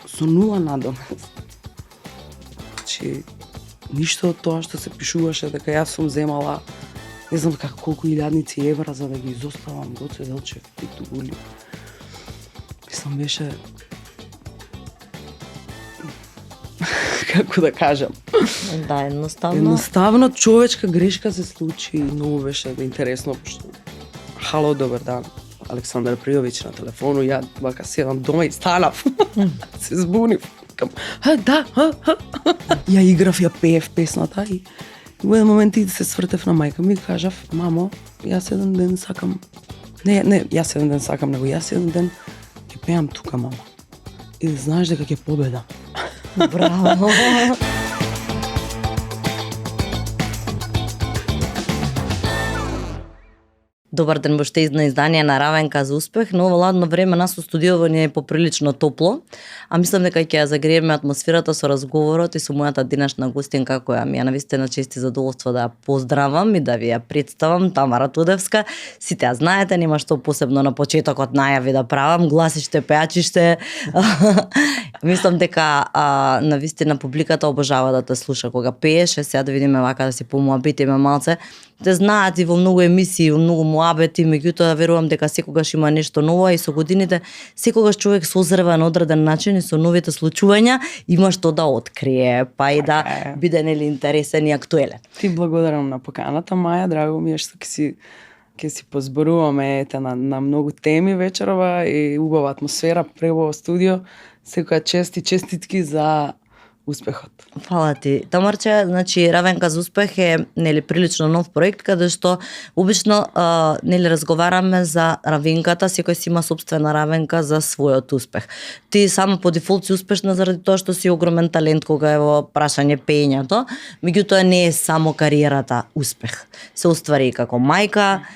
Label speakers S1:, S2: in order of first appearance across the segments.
S1: со нула надомест. Значи, ништо од тоа што се пишуваше дека јас сум земала не знам колку илјадници евра за да ги изоставам Гоце Делчев и Тугули. Мислам беше како да кажам.
S2: Да, едноставно.
S1: Едноставно човечка грешка се случи и многу беше интересно пошто хало, добар дан. Александар Пријовиќ на телефону, ја вака седам дома и станав. Се збунив. Да. Ја играв, ја пеев песната и во еден момент и се свртев на мајка ми и кажав: мамо, јас еден ден сакам. Не, јас еден ден сакам, него јас еден ден ќе пеам тука, мама. И знаеш дека ќе победам.
S2: Браво. Добар ден, во ще на издание на Равенка за успех, но во ладно време нас во студиово ни е поприлично топло, а мислам дека ќе ја загрееме атмосферата со разговорот и со мојата денешна гостинка која ми е навистина чести задоволство да ја поздравам и да ви ја представам, Тамара Тудевска. Сите ја знаете, нема што посебно на почетокот најави да правам, гласиште, пејачиште. Мислам дека навистина публиката обожава да те слуша кога пееш, сега да видиме вака да си помуабитиме малце. Те знаат и во многу емисии, во многу муабети, меѓутоа верувам дека секогаш има нешто ново и со годините секогаш човек созрeva на одреден начин и со новите случувања има што да открие, па и да биде нели интересен и актуелен.
S1: Ти благодарам на поканата, Маја, драго ми е што ќе си позборуваме на многу теми вечерова и убава атмосфера прево студио. Секоја чест и честитки за успехот.
S2: Фала ти. Тамарче, значи Равенка за успех е нели прилично нов проект каде што обично нели разговараме за равенката, секој си има сопствена равенка за својот успех. Ти само по дефолт си успешна заради тоа што си огромен талент кога е во прашање пеењето, меѓутоа не е само кариерата успех. Се оствари и како мајка,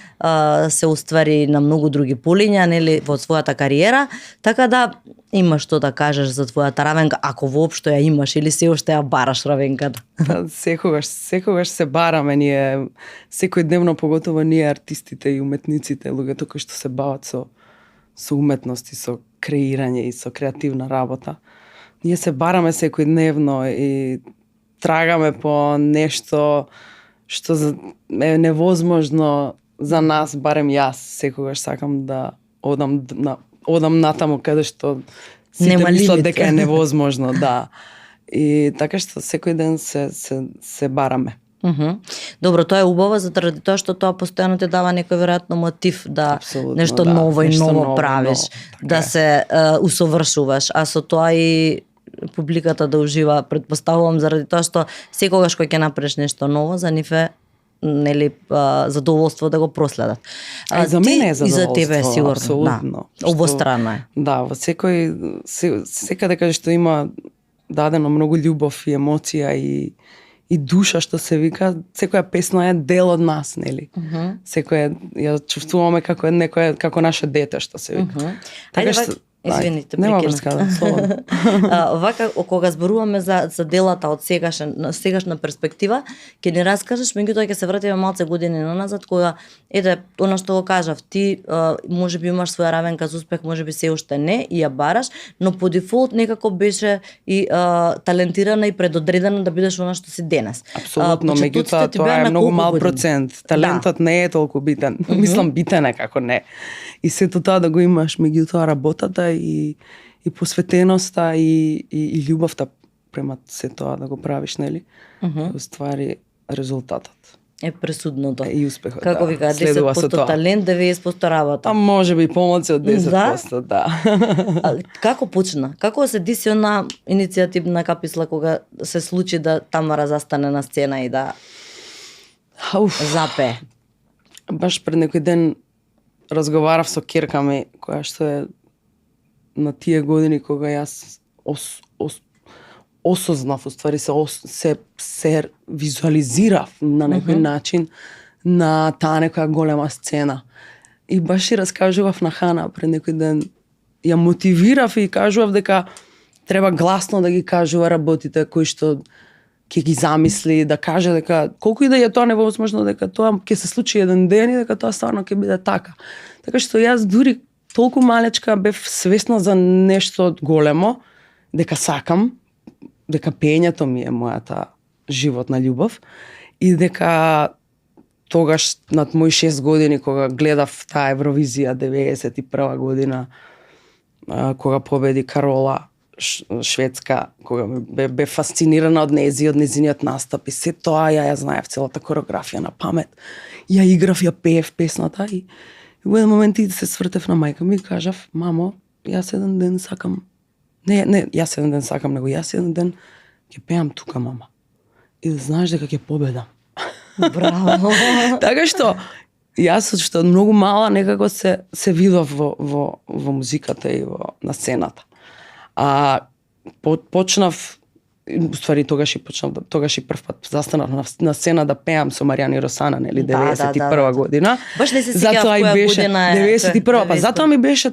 S2: се оствари на многу други полиња, нели во својата кариера, така да имаш што да кажеш за твојата равенка, ако воопшто ја имаш или се уште ја бараш равенката?
S1: Секогаш се бараме ние, секојдневно, поготово ние артистите и уметниците, луѓето кои што се бават со уметност и со креирање и со креативна работа. Ние се бараме секојдневно и трагаме по нешто што е невозможно за нас, барем јас секогаш сакам да одам натаму каде што сите мислат дека е невозможно, да. И така што секој ден се бараме.
S2: Добро, тоа е убаво заради тоа што тоа постојано ти дава некој веројатно мотив да нешто ново и ново правиш, да се усовршуваш, а со тоа и публиката да ужива, претпоставувам, заради тоа што секогаш кога ќе направиш нешто ново, за нив е нели задоволство да го проследат.
S1: За мене е задоволство.
S2: И за тебе сигурно,
S1: апсолутно.
S2: Да. Обострано е.
S1: Да, во секаде каде што има дадено многу љубов и емоција и душа, што се вика, секоја песна е дел од нас, нели? Секоја ја чувствуваме како наше дете, што се вика.
S2: Така што извините, прекинав. Вака, кога зборуваме за делата од сегашна перспектива, ќе ни раскажеш, меѓутоа ќе се вратиме малце години назад, кога, она што го кажав, ти можеби имаш своја равенка за успех, можеби се уште не, и ја бараш, но по дефолт некако беше и талентирана и предодредена да бидеш она што си денес.
S1: Апсолутно, меѓутоа тоа е многу мал процент. Талентот не е толку битен. Мислам, битен е како не. И сето тоа да го имаш, меѓутоа работата и посветеноста и љубовта према се тоа да го правиш, нели? Уствари резултатот
S2: е пресудното.
S1: И успехот.
S2: Како вика, 10% талент, 90% работа.
S1: Можеби помалку од 10%, да.
S2: Како почна? Како се диси на иницијативна каписла кога се случи да Тамара застане на сцена и да запе?
S1: Баш пред некој ден разговарав со ќерка ми, која што е на тие години кога јас осознав, уствари се визуализирав на некој начин на таа некоја голема сцена. И баш и раскажував на Хана пред некој ден, ја мотивирав и кажував дека треба гласно да ги кажува работите кои што ќе ги замисли, да каже дека колку и да е тоа невозможно, дека тоа ќе се случи еден ден и дека тоа стварно ќе биде така. Така што јас дури толку малечка бев свесна за нешто големо, дека сакам, дека пењето ми е мојата животна љубов и дека тогаш над мои 6 години кога гледав таа Евровизија 91 година, кога победи Карола шведска, кога бе фасцинирана од нези, од незиниот настап и се тоа ја знаев целата кореографија на памет. Ја играв, ја пеев песната и во еден момент и се свртев на мајка ми и кажав: мамо, јас еден ден сакам. Не, јас еден ден сакам, него јас еден ден ќе пеам тука, мама. И да знаеш дека ќе победам.
S2: Браво.
S1: Така што јас што многу мала некако се видов во музиката и на сцената. А почнав, уствари тогаш и прв пат застанав на сцена да пеам со Маријана и Росана, нели, 91 година.
S2: Баш не се сеќавам која година е.
S1: 91, па затоа ми беше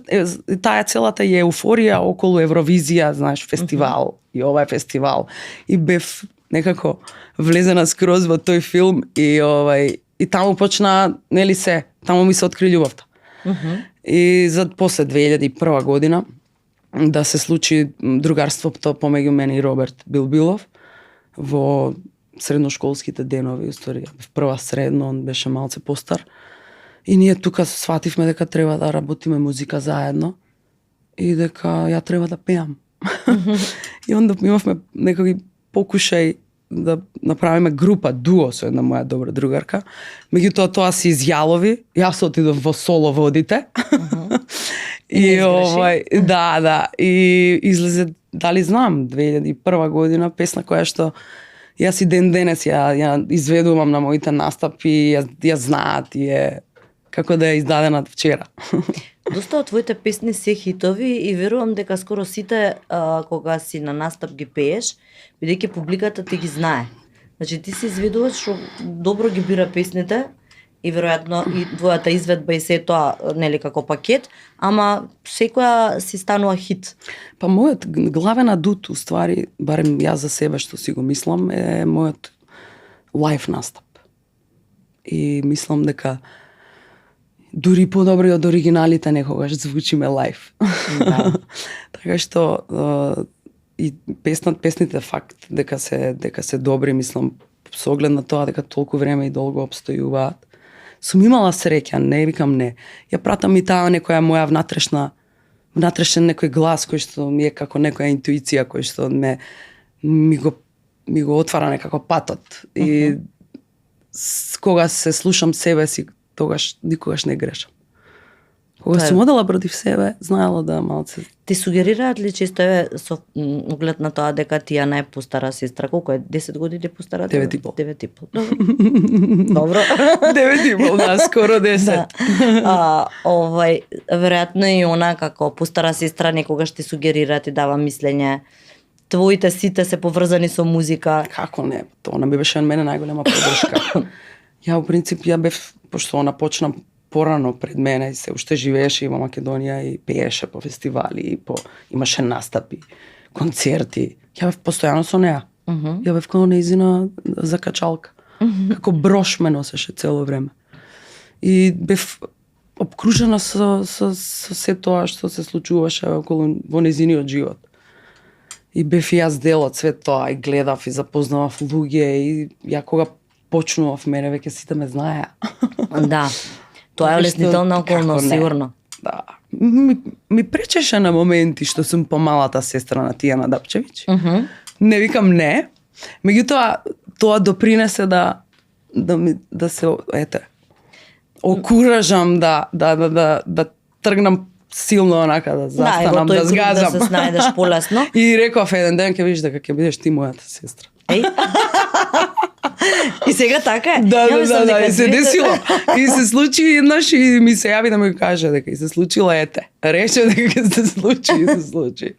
S1: таа целата е еуфорија околу Евровизија, знаеш, фестивал, и ова е фестивал. И бев некако влезена скроз во тој филм и таму почна, нели се, таму ми се откри љубовта. И за после 2001 година да се случи другарството помеѓу мене и Роберт Билбилов во средношколските денови, уствари, в прва средно, он беше малце постар. И ние тука свативме дека треба да работиме музика заедно и дека ја треба да пеам. И онда имавме некои покушај да направиме група, дуо со една моја добра другарка. Меѓутоа тоа се изјалови, јас отидов во соло водите. И да, и излезе, дали знам, 2001 година песна која што јас и ден денес ја изведувам на моите настапи, ја знаат и е како да е издадена вчера.
S2: Доста од твоите песни се хитови и верувам дека скоро сите кога си на настап ги пееш, бидејќи публиката ти ги знае. Значи ти си изведувач што добро ги бира песните и веројатно и твојата изведба и се тоа, нели, како пакет, ама секоја си станува хит.
S1: Па мојот главен адут, уствари, барем јас за себе што си го мислам, е мојот лайф настап. И мислам дека дури подобро од оригиналите некогаш звучиме лайф.
S2: Да.
S1: Така што и песните факт дека се добри, мислам, со оглед на тоа дека толку време и долго обстојуваат. Сум имала среќа, не викам не. Ја пратам и таа некоја моја внатрешен некој глас кој што ми е како некоја интуиција кој што ми го отвара некако патот. И кога се слушам себе си, тогаш никогаш не грешам. Кога сум одела против себе, знаела да малце.
S2: Ти сугерираат ли често со оглед на тоа дека ти ја најпостара сестра, колку е 10 години постара?
S1: 9,5.
S2: Добро.
S1: 9,5, да, скоро 10.
S2: Да. Веројатно и она како постара сестра некогаш ти сугерира, ти дава мислење. Твоите сите се поврзани со музика.
S1: Како не? Она ми беше мене најголема поддршка. Ја во принцип бев, пошто она почна порано пред мене и се уште живееше и во Македонија и пееше по фестивали и имаше настапи, концерти. Ја бев постојано со неа. Ја бев како нејзина закачалка. Како брош ме носеше цело време. И бев обкружена со се тоа што се случуваше околу во нејзиниот живот. И бев и јас дел од све тоа и гледав и запознавав луѓе и ја кога почнував мене веќе сите ме знаеа.
S2: Да. Тоа е олеснителна околност, сигурно.
S1: Да. Ми пречеше на моменти што сум помалата сестра на Тијана Дапчевиќ. Не викам не. Меѓутоа, тоа допринесе да се, окуражам да тргнам силно онака, да застанам, да згазам.
S2: Да, да се најдеш полесно.
S1: И реков еден ден ќе видиш дека ќе бидеш ти мојата сестра.
S2: И сега така е.
S1: Да, и се десило. И се случи еднаш и ми се јави да ми каже дека и се случила ете. Рече дека се случи и се случи.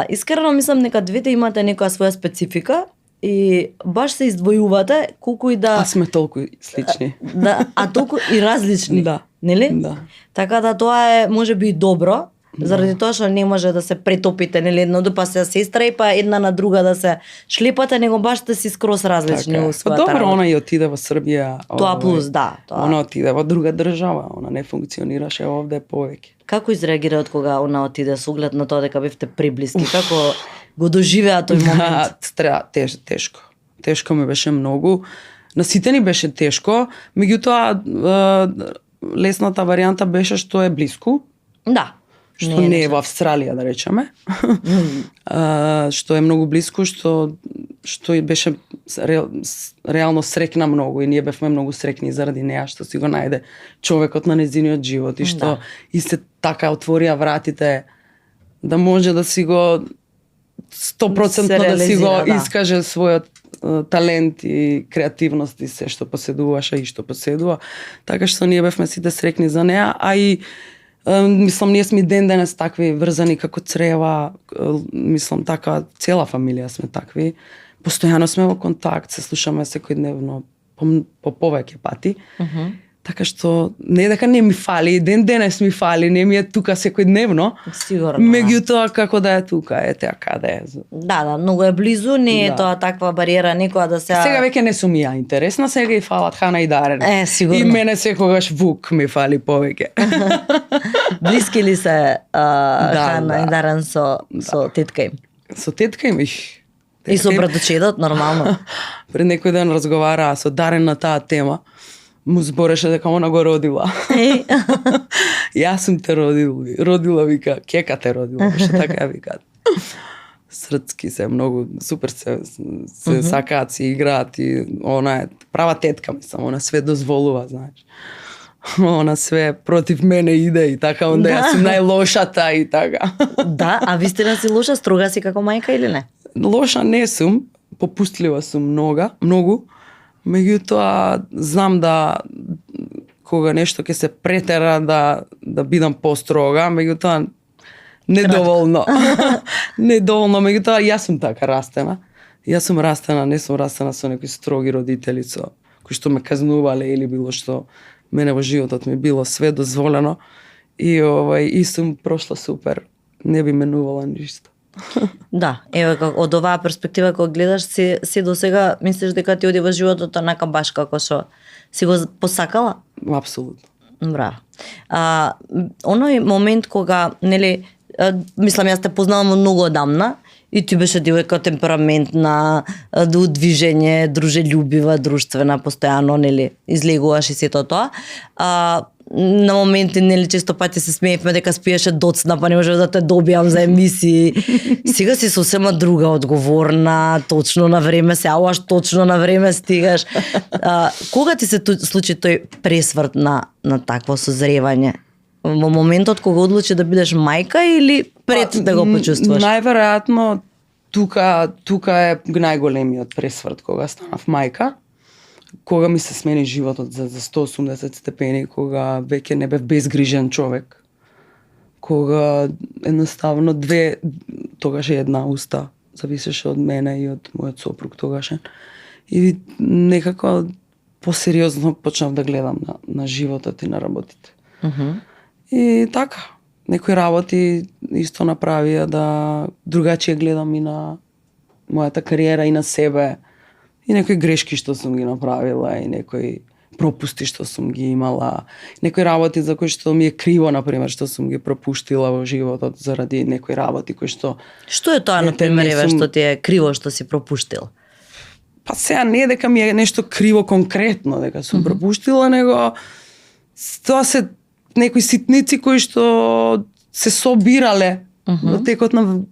S2: Искрено мислам дека двете имате некоја своја специфика и баш се издвојувате колку и да...
S1: А сме толку слични.
S2: Да, а толку и различни.
S1: Да.
S2: Нели?
S1: Да.
S2: Така да тоа е можеби добро, Заради тоа што не може да се претопите, нели едно па се сестра и па една на друга да се шлепате, него баш да си скрос различни у
S1: Па
S2: својата
S1: добро,
S2: работа.
S1: она и отиде во Србија.
S2: Тоа плюс, да. Тоа.
S1: Она отиде во друга држава, она не функционираше овде повеќе.
S2: Како изреагира од кога она отиде со оглед на тоа дека бевте приблиски? Како го доживеа тој момент?
S1: Тешко. Тешко ми беше многу. На сите ни беше тешко, меѓутоа лесната варијанта беше што е блиску,
S2: Да.
S1: што не е во Австралија, да речеме. Што е многу блиску, што и беше реално срекна многу и ние бевме многу срекни заради неа што си го најде човекот на незиниот живот и што и се така отворија вратите да може да си го 100% да си го искаже својот талент и креативност и се што поседуваше и што поседува. Така што ние бевме сите срекни за неа, а и мислам, ние сме ден денес такви врзани како црева, мислам така, цела фамилија сме такви. Постојано сме во контакт, се слушаме секојдневно по повеќе пати. Така што не дека не ми фали, ден денес ми фали, не ми е тука секојдневно.
S2: Сигурно.
S1: Меѓутоа како да е тука, ете каде е.
S2: Да, многу е близу, не е тоа таква бариера никоја да се.
S1: Сега веќе не сум ја интересна, сега и фалат Хана и Дарен.
S2: Сигурно.
S1: И мене секогаш Вук ми фали повеќе.
S2: Блиски ли се Хана и Дарен со тетка им?
S1: Со тетка им
S2: И со братучедот, нормално.
S1: Пред некој ден разговараа со Дарен на таа тема. Му збореше дека она го родила. Јас сум те родила, вика, кека те родила, што така ја викаат. Срцки се многу супер се сакаат, си играат и она е права тетка, мислам, она све дозволува, знаеш. Она све против мене иде и така, онда јас сум најлошата и така.
S2: Да, а вистина си лоша, строга си како мајка или не?
S1: Лоша не сум, попустлива сум многу. Меѓутоа, знам да кога нешто ќе се претера да бидам построга, меѓутоа недоволно. Недоволно, меѓутоа јас сум така растена. Јас сум растена, не сум растена со некои строги родители кои што ме казнувале или било што. Мене во животот ми било све дозволено и сум прошла супер. Не би менувала ништо.
S2: Да, еве од оваа перспектива кога гледаш си до сега мислиш дека ти оди во животот онака баш како што си го посакала?
S1: Апсолутно.
S2: Браво. Оној момент кога, нели, мислам јас те познавам многу одамна и ти беше девојка темпераментна, движење, дружелюбива, друштвена, постојано, нели, излегуваш и сето тоа. На моменти, нели, често пати се смеевме дека спиеше доцна, па не може да те добијам за емисии. Сега си сосема друга, одговорна, точно на време се ауаш, точно на време стигаш. Кога ти се случи тој пресврт на такво созревање? Во моментот кога одлучи да бидеш мајка или пред да го почувствуваш?
S1: Најверојатно тука е најголемиот пресврт кога станав мајка. Кога ми се смени животот за 180 степени, кога веќе не бев безгрижен човек. Кога едноставно тогаш една уста зависеше од мене и од мојот сопруг тогашен. И некако посериозно почнав да гледам на животот и на работите. И така, некои работи исто направија да другачие гледам и на мојата кариера и на себе. И некои грешки што сум ги направила, и некои пропусти што сум ги имала, некои работи за кои што ми е криво, например, што сум ги пропуштила во животот заради некои работи кои што...
S2: Што е тоа, например, што ти е криво што си пропуштил?
S1: Па сега не е дека ми е нешто криво конкретно, дека сум пропуштила, него тоа се некои ситници кои што се собирале во текот на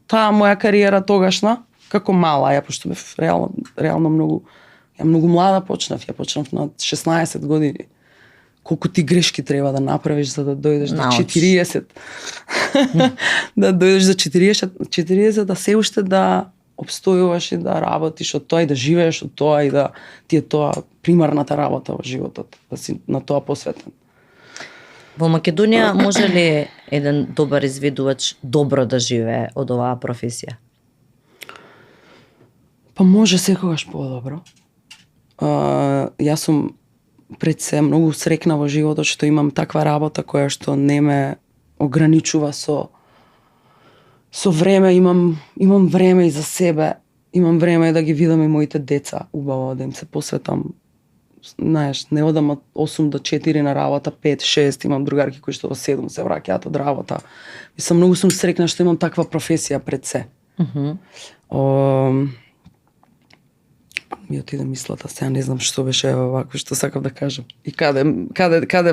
S1: таа моја кариера тогашна, како мала, ја пошто бев реално многу млада почнав, ја почнав на 16 години. Колку ти грешки треба да направиш за да дојдеш до 40. Да дојдеш до 40, да се уште да обстојуваш и да работиш од тоа и да живееш од тоа и да ти е тоа примарната работа во животот, да си на тоа посветен.
S2: Во Македонија може ли еден добар изведувач добро да живее од оваа професија?
S1: Па може секогаш подобро. Јас сум пред се многу срекна во животот што имам таква работа која што не ме ограничува со време, имам време и за себе, имам време да ги видам и моите деца, убаво да им се посветам. Знаеш, не одам од 8 до 4 на работа, 5, 6, имам другарки кои што во 7 се враќаат од работа. Мислам, многу сум срекна што имам таква професија пред се. Ми отиде мислата, сега не знам што беше вакво, што сакав да кажам. И каде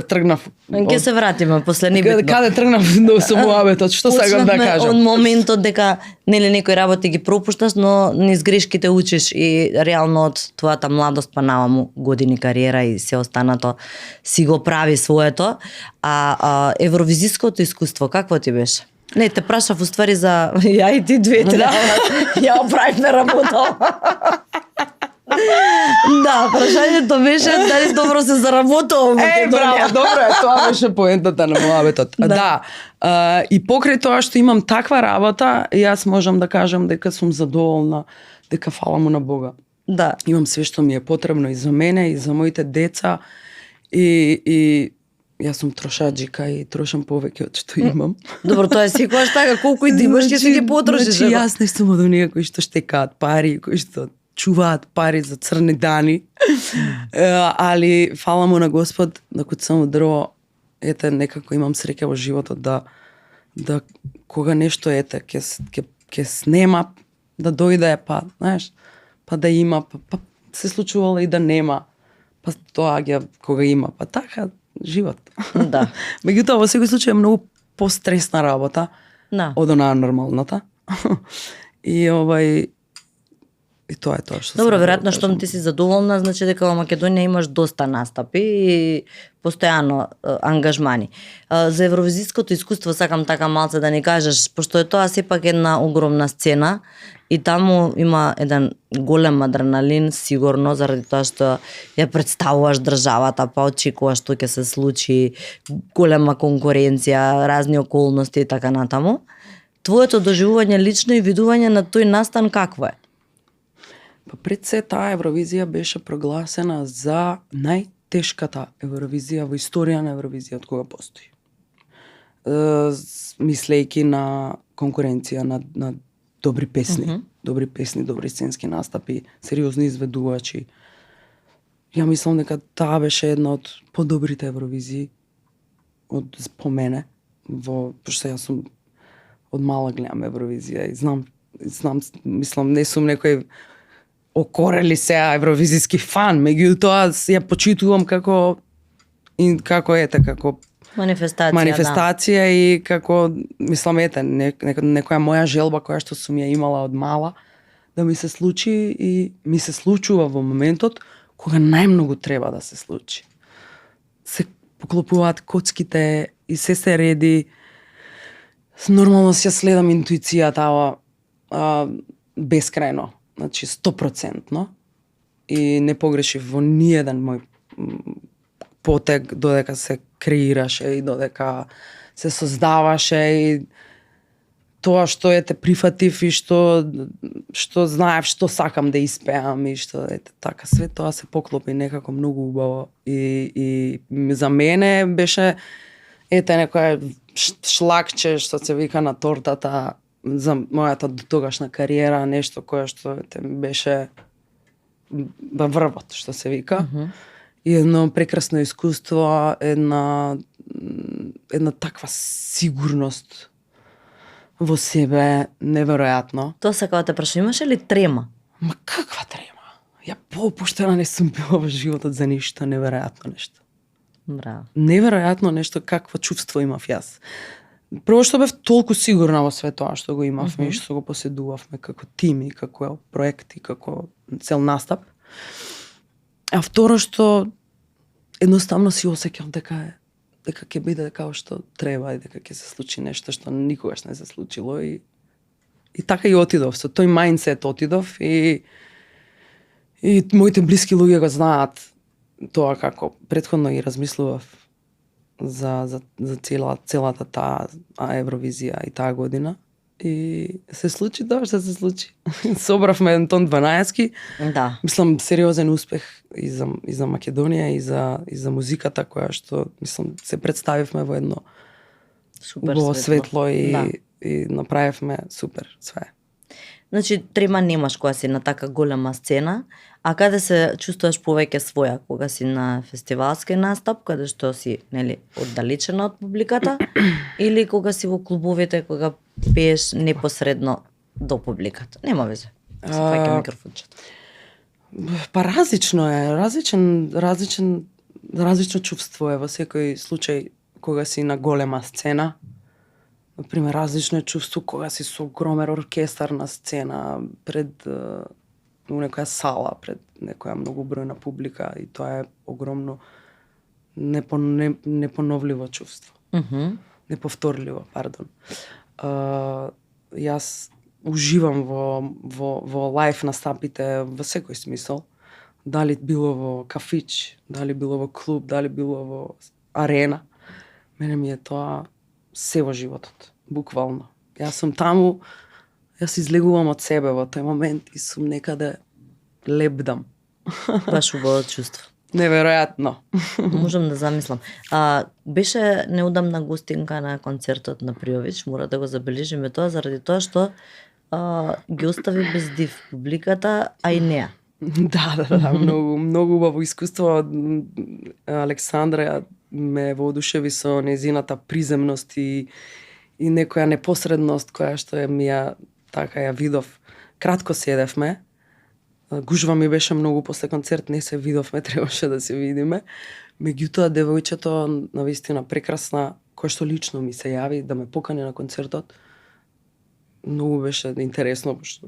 S1: тргнав?
S2: Ќе се вратиме после небитно.
S1: Каде тргнав со муабетот, што сакав да кажам?
S2: Од моментот дека нели некои работи ги пропушташ, но низ грешките учиш и реално од твојата младост па наваму години кариера и се останато си го прави своето. А евровизиското искуство какво ти беше? Не, те прашав уствари за ја и ти двете. Ја правивме работа. Да, прашањето беше дали добро се заработува во Македонија.
S1: Браво, добро е, тоа беше поентата на муабетот. Да. И покрај тоа што имам таква работа, јас можам да кажам дека сум задоволна, дека фала му на Бога.
S2: Да.
S1: Имам све што ми е потребно и за мене, и за моите деца. И јас сум трошаджика и трошам повеќе од што имам.
S2: Добро, тоа е секогаш така, колку и да имаш, ќе се ги потрошиш.
S1: Значи, јас не сум од оние кои што штекаат пари, кои што чуваат пари за црни дани. Али фала му на Господ, да куцам дрво, ете некако имам среќа во животот да кога нешто ќе снема, да дојде, па, знаеш, па да има, па се случувало и да нема. Па тоа ќе кога има, па така живот.
S2: Да.
S1: Меѓутоа во секој случај е многу постресна работа од онаа нормалната. И тоа е тоа што.
S2: Добро, веројатно штом ти си задоволна, значи дека во Македонија имаш доста настапи и постојано ангажмани. За евровизиското искуство сакам така малце да ни кажеш, пошто е тоа сепак една огромна сцена и таму има еден голем адреналин, сигурно, заради тоа што ја представуваш државата, па очекуваш што ќе се случи, голема конкуренција, разни околности и така натаму. Твоето доживување лично и видување на тој настан какво е?
S1: Па пред се таа Евровизија беше прогласена за најтешката Евровизија во историја на Евровизија од кога постои. Мислејќи на конкуренција на добри песни, добри сценски настапи, сериозни изведувачи. Ја мислам дека таа беше една од подобрите Евровизии по мене, пошто јас сум од мала гледам Евровизија и знам, мислам, не сум некој окорели сега евровизиски фан, меѓутоа ја почитувам како манифестација и како, мислам, некоја моја желба која што сум ја имала од мала да ми се случи и ми се случува во моментот кога најмногу треба да се случи. Се поклопуваат коцките и се реди. Нормално си ја следам интуицијата бескрајно. Значи 100%, и не погрешив во ниеден мој потег додека се креираше и додека се создаваше и тоа што те прифатив и што знаев што сакам да испеам и што така све тоа се поклопи некако многу убаво и за мене беше некоја шлакче што се вика на тортата за мојата дотогашна кариера, нешто кое што ми беше во врвот, што се вика. И едно прекрасно искуство, една таква сигурност во себе, неверојатно.
S2: Тоа сакава те прашам, имаше ли трема?
S1: Ма каква трема? Ја поопуштена не сум била во животот за ништо, неверојатно нешто.
S2: Браво.
S1: Неверојатно нешто, какво чувство имав јас. Прво што бев толку сигурна во све тоа што го имавме и што го поседувавме како тим и како проект и како цел настап. А второ што едноставно си осеќав дека ќе биде како што треба и дека ќе се случи нешто што никогаш не се случило и така и отидов со тој мајндсет отидов и моите блиски луѓе го знаат тоа како претходно и размислував за целата таа Евровизија и таа година и се случи тоа што се случи. Собравме еден тон 12-ки.
S2: Да.
S1: Мислам сериозен успех и за Македонија и за музиката која што мислам се представивме во едно
S2: Супер
S1: убаво светло и,
S2: Да.
S1: и направивме супер све.
S2: Значи, трема немаш кога си на така голема сцена, а каде се чувствуваш повеќе своја, кога си на фестивалски настап, каде што си, нели, оддалечена од публиката, или кога си во клубовите, кога пееш непосредно до публиката? Нема везе. Се фаќа микрофончето.
S1: Па различно е, различно чувство е во секој случај кога си на голема сцена. Например, различно е чувство кога си со огромен оркестар на сцена пред у некоја сала, пред некоја многу бројна публика и тоа е огромно непоновливо чувство. Неповторливо, пардон. Јас уживам во лајф настапите во секој смисол. Дали било во кафич, дали било во клуб, дали било во арена. Мене ми е тоа се во животот, буквално. Јас сум таму, јас излегувам од себе во тој момент и сум некаде лебдам.
S2: Баш убаво чувство.
S1: Неверојатно.
S2: Можам да замислам. Беше неудамна гостинка на концертот на Пријович, мора да го забележиме тоа, заради тоа што ги остави без див публиката, а и неа.
S1: Да, многу убаво искуство. Александра ме воодушеви со незината приземност и некоја непосредност која што ми ја така ја видов. Кратко седевме. Гужва ми беше многу после концерт, не се видовме, требаше да се видиме. Меѓутоа девојчето навистина прекрасна, која што лично ми се јави да ме покани на концертот. Многу беше интересно, пошто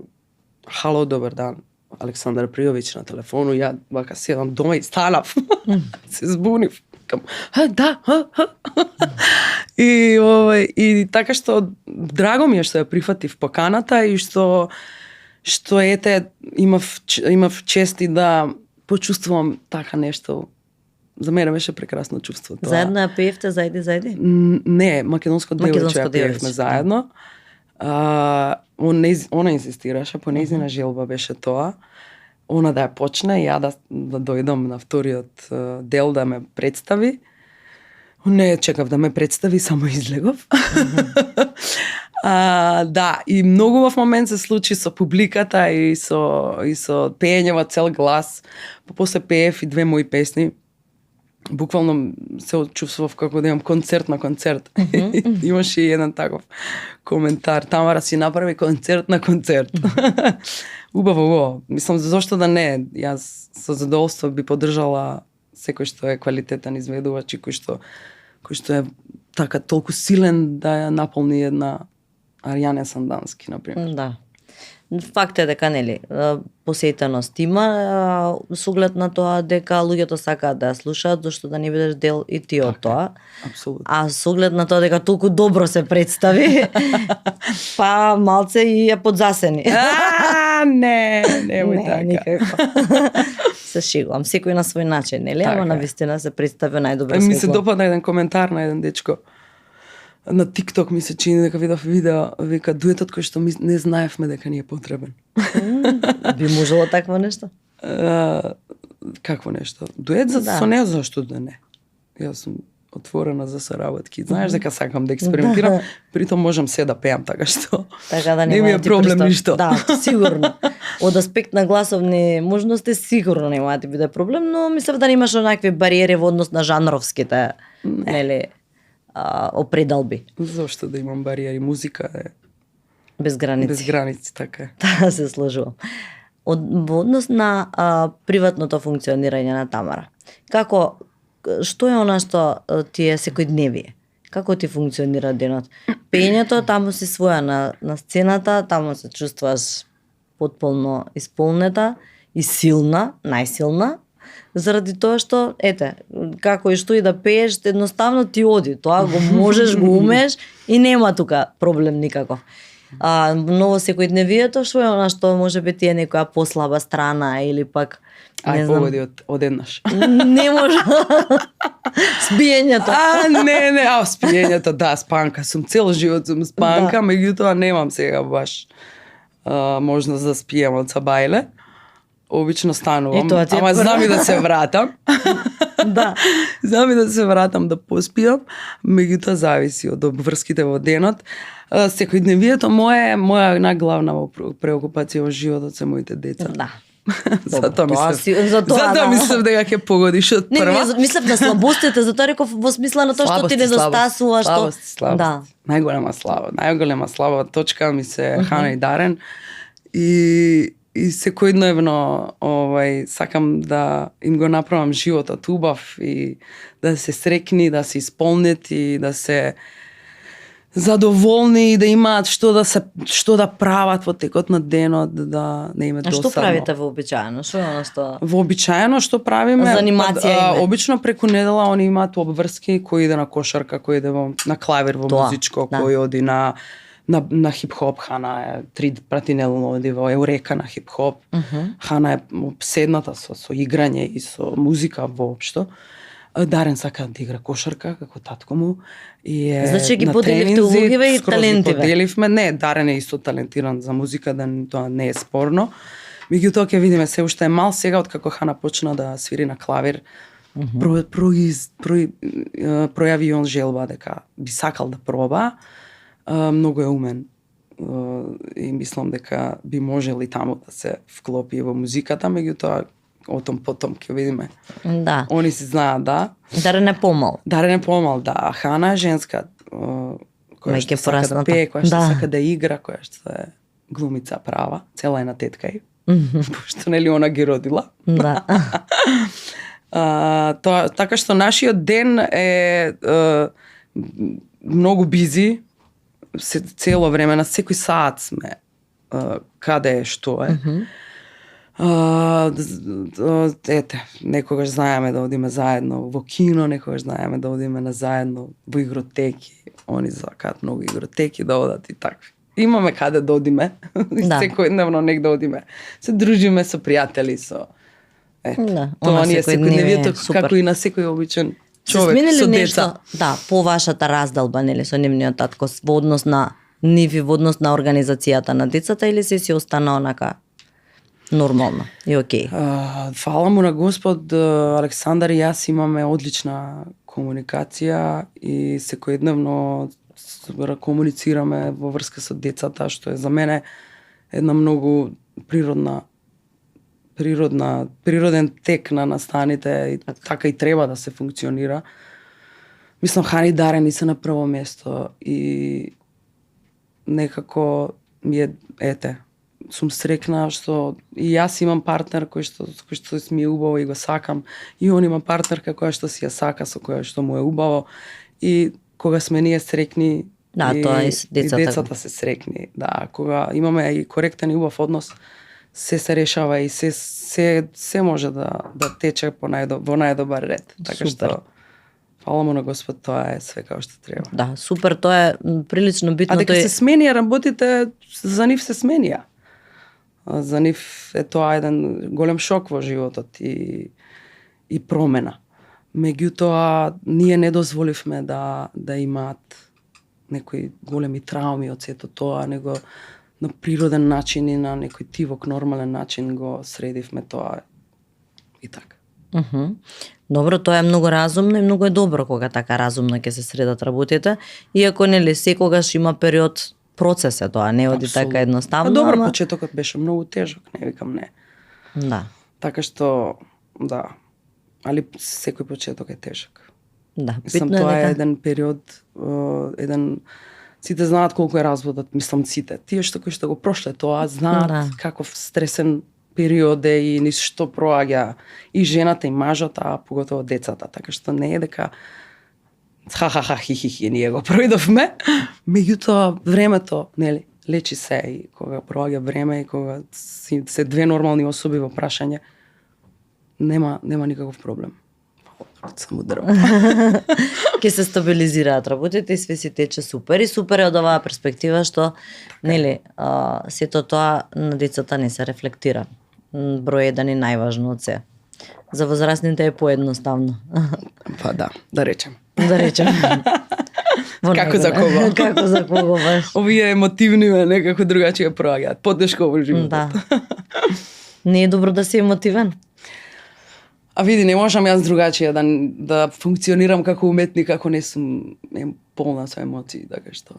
S1: хало, добар дан. Александар Пријович на телефону, ја вака седам дома и станав. Се збунив. Да. И така што драго ми е што ја прифатив поканата и што ете имав чести да почувствувам така нешто. За мене беше прекрасно чувство тоа.
S2: Заедно ја пеевте зајди?
S1: Не, македонско девојче ја пеевме заедно. Она инсистираше, по нејзина желба беше тоа. Она да ја почне, ја да дојдам на вториот дел да ме представи. Не чекав да ме представи, само излегов. Да, и многу во момент се случи со публиката и со пеење во цел глас. После пеев и 2 мои песни. Буквално се чувствував како да имам концерт на концерт. Имаше и еден таков коментар. Тамара си направи концерт на концерт. Убаво. Мислам, зашто да не? Јас со задоволство би поддржала секој што е квалитетен изведувач и кој што е така толку силен да ја наполни една Аријана Сандански, например.
S2: Да. Факт е дека нели посетеност има, со оглед на тоа дека луѓето сакаат да ја слушаат, зашто да не бидеш дел и ти од тоа.
S1: Апсолутно.
S2: А со оглед на тоа дека толку добро се представи, па малце и ја подзасени.
S1: Немој така.
S2: Никако. Се шегувам, секој на свој начин, нели? Ама навистина се представи најдобро.
S1: Ми се допадна еден коментар на еден дечко. На TikTok ми се чини дека видов видео, вика дуетот кој што не знаевме дека ни е потребен.
S2: Би можело такво нешто?
S1: Какво нешто? Дует со неа, зашто да не? Јас сум отворена за соработки. Знаеш дека сакам да експериментирам, притом можам се да пеам, така што
S2: така да
S1: не ми е проблем ништо.
S2: Да, сигурно. Од аспект на гласовни можности сигурно нема да ти биде проблем, но мислам да немаш онакви бариери во однос на жанровските, нели, определби.
S1: Зошто да имам бариери? Музика е
S2: без граници.
S1: без граници, така е.
S2: Да, се сложувам. Во однос на приватното функционирање на Тамара. Што е она што ти е секојдневие? Како ти функционира денот? Пењето, таму си своја на сцената, таму се чувствуваш потполно исполнета и силна, најсилна, заради тоа што, како и што и да пееш, едноставно ти оди. Тоа го можеш, го умееш и нема тука проблем никаков. Но секојдневието, што е она што може би ти е некоја послаба страна или пак
S1: Ај, погоди од еднаш.
S2: Не може. Спиењето.
S1: Не, спиењето, да, спанка. Сум цел живот сум спанка, меѓутоа немам сега баш можност да спијам од сабајле. обично станувам,
S2: И тоа ти е
S1: ама
S2: прво.
S1: знам и да се вратам.
S2: Да.
S1: Знам и да се вратам да поспијам, меѓутоа зависи од обврските во денот. Секојдневието моја најглавна преокупација во животот се моите деца.
S2: Да.
S1: Затоа
S2: тоа
S1: мислев,
S2: затоа,
S1: затоа
S2: да.
S1: мислев дека ќе погодиш од
S2: Не,
S1: прва.
S2: не, мислев на слабостите, затоа реков во смисла на тоа што ти недостасува, што...
S1: Слабости.
S2: Да.
S1: Најголема слаба точка ми се Хана и Дарен. И секојдневно сакам да им го направам животот убав и да се срекни, да се исполнет и да се задоволни и да имаат што да прават во текот на денот, да не им е
S2: А
S1: досадно.
S2: што правите вообичаено? Што е оно што...
S1: Вообичаено што правиме?
S2: Занимација име.
S1: Обично преку недела они имаат обврски, кој иде на кошарка, кој иде на клавир, во
S2: Тоа,
S1: музичко,
S2: да.
S1: кој оди на хип-хоп. Хана е 3 пати неделно оди во Еурека на хип-хоп. Хана е обседната со играње и со музика воопшто. Дарен сака да игра кошарка, како татко му. И е
S2: Значи ги
S1: на
S2: поделивте
S1: тренинзи,
S2: улогиве и
S1: скроз ги
S2: талентиве.
S1: Поделивме. Не, Дарен е исто талентиран за музика, да тоа не е спорно. Меѓутоа ќе видиме, се уште е мал сега, откако Хана почна да свири на клавир. Пројави он желба дека би сакал да проба. Многу е умен. И мислам дека би можел и таму да се вклопи во музиката, меѓутоа отом потом ќе видиме.
S2: Да.
S1: Они си знаат, да.
S2: Дарен е помал.
S1: Дарен е помал, да. Хана е женска, која што
S2: Меќе
S1: сака да
S2: порасната.
S1: пее, која што
S2: Да.
S1: сака да игра, која што е глумица права, цела е на тетка и. Пошто нели она ги родила.
S2: Да.
S1: Тоа, така што нашиот ден е многу бизи, цело време, на секој саат сме каде е, што е. Ете, некогаш знаеме да одиме заедно во кино, некогаш знаеме да одиме на заедно во игротеки. Они сакаат многу игротеки да одат и такви. Имаме каде да одиме.
S2: Да.
S1: Секојдневно нег да одиме. Се дружиме со пријатели, со
S2: Да,
S1: тоа
S2: она
S1: ни е
S2: секојдневие,
S1: секојдневието
S2: супер.
S1: како и на секој обичен
S2: Се
S1: човек
S2: сменили
S1: со
S2: нешто,
S1: деца.
S2: да, по вашата раздалба, нели, со нивниот татко, во однос на нив и во однос на организацијата на децата, или си остана онака нормално и окей?
S1: Фала му на Господ, Александар и јас имаме одлична комуникација и секојдневно комуницираме во врска со децата, што е за мене една многу природен тек на настаните и така и треба да се функционира. Мислам, Хани и Дарен се на прво место и некако ми е, сум срекна што и јас имам партнер кој што ми е убаво и го сакам, и он има партнерка која што си ја сака, со која што му е убаво, и кога сме ние срекни,
S2: Да, тоа и с децата.
S1: и децата се срекни. Да, кога имаме и коректен и убав однос, се решава и се може да тече во најдобар ред. Така
S2: Супер.
S1: што фала му на Господ, тоа е све како што треба.
S2: Да, супер, тоа е прилично битно.
S1: А дека
S2: тој...
S1: се сменија работите, за нив се сменија. За нив е тоа еден голем шок во животот и промена. Меѓутоа, ние не дозволивме да имаат некои големи трауми од сето тоа, него на природен начин и на некој тивок, нормален начин го средивме тоа и така.
S2: Добро, тоа е многу разумно и многу е добро кога така разумно ќе се средат работите, иако нели секогаш има период, процес е тоа, не оди така едноставно.
S1: Добро,
S2: ама...
S1: почетокот беше многу тежок, не викам не.
S2: Да.
S1: Така што, да, али секој почеток е тежок.
S2: Да,
S1: Мислам,
S2: битно
S1: тоа е
S2: дека...
S1: еден период, сите знаат колку е разводот, мислам сите. Тие кои што го прошле тоа, знаат
S2: Да.
S1: каков стресен период е и низ што проаѓа и жената и мажот, а поготово децата. Така што не е дека ха хи ние го пројдовме, меѓутоа времето, нели, лечи се и кога проаѓа време и кога се две нормални особи во прашање, нема никаков проблем. Само дрво.
S2: Ќе се стабилизираат работите и све си тече супер. И супер е од оваа перспектива што, нели, сето тоа на децата не се рефлектира. Број 1 и најважно од се. За возрастните е поедноставно.
S1: Па да речем.
S2: Да речем.
S1: Како за кого?
S2: Како за кого баш.
S1: Овие емотивни некако другачија проаѓаат, потешко во животот.
S2: Да. Не е добро да си емотивен.
S1: А види, не можам јас другачија да функционирам како уметник ако не сум полна со емоции, така што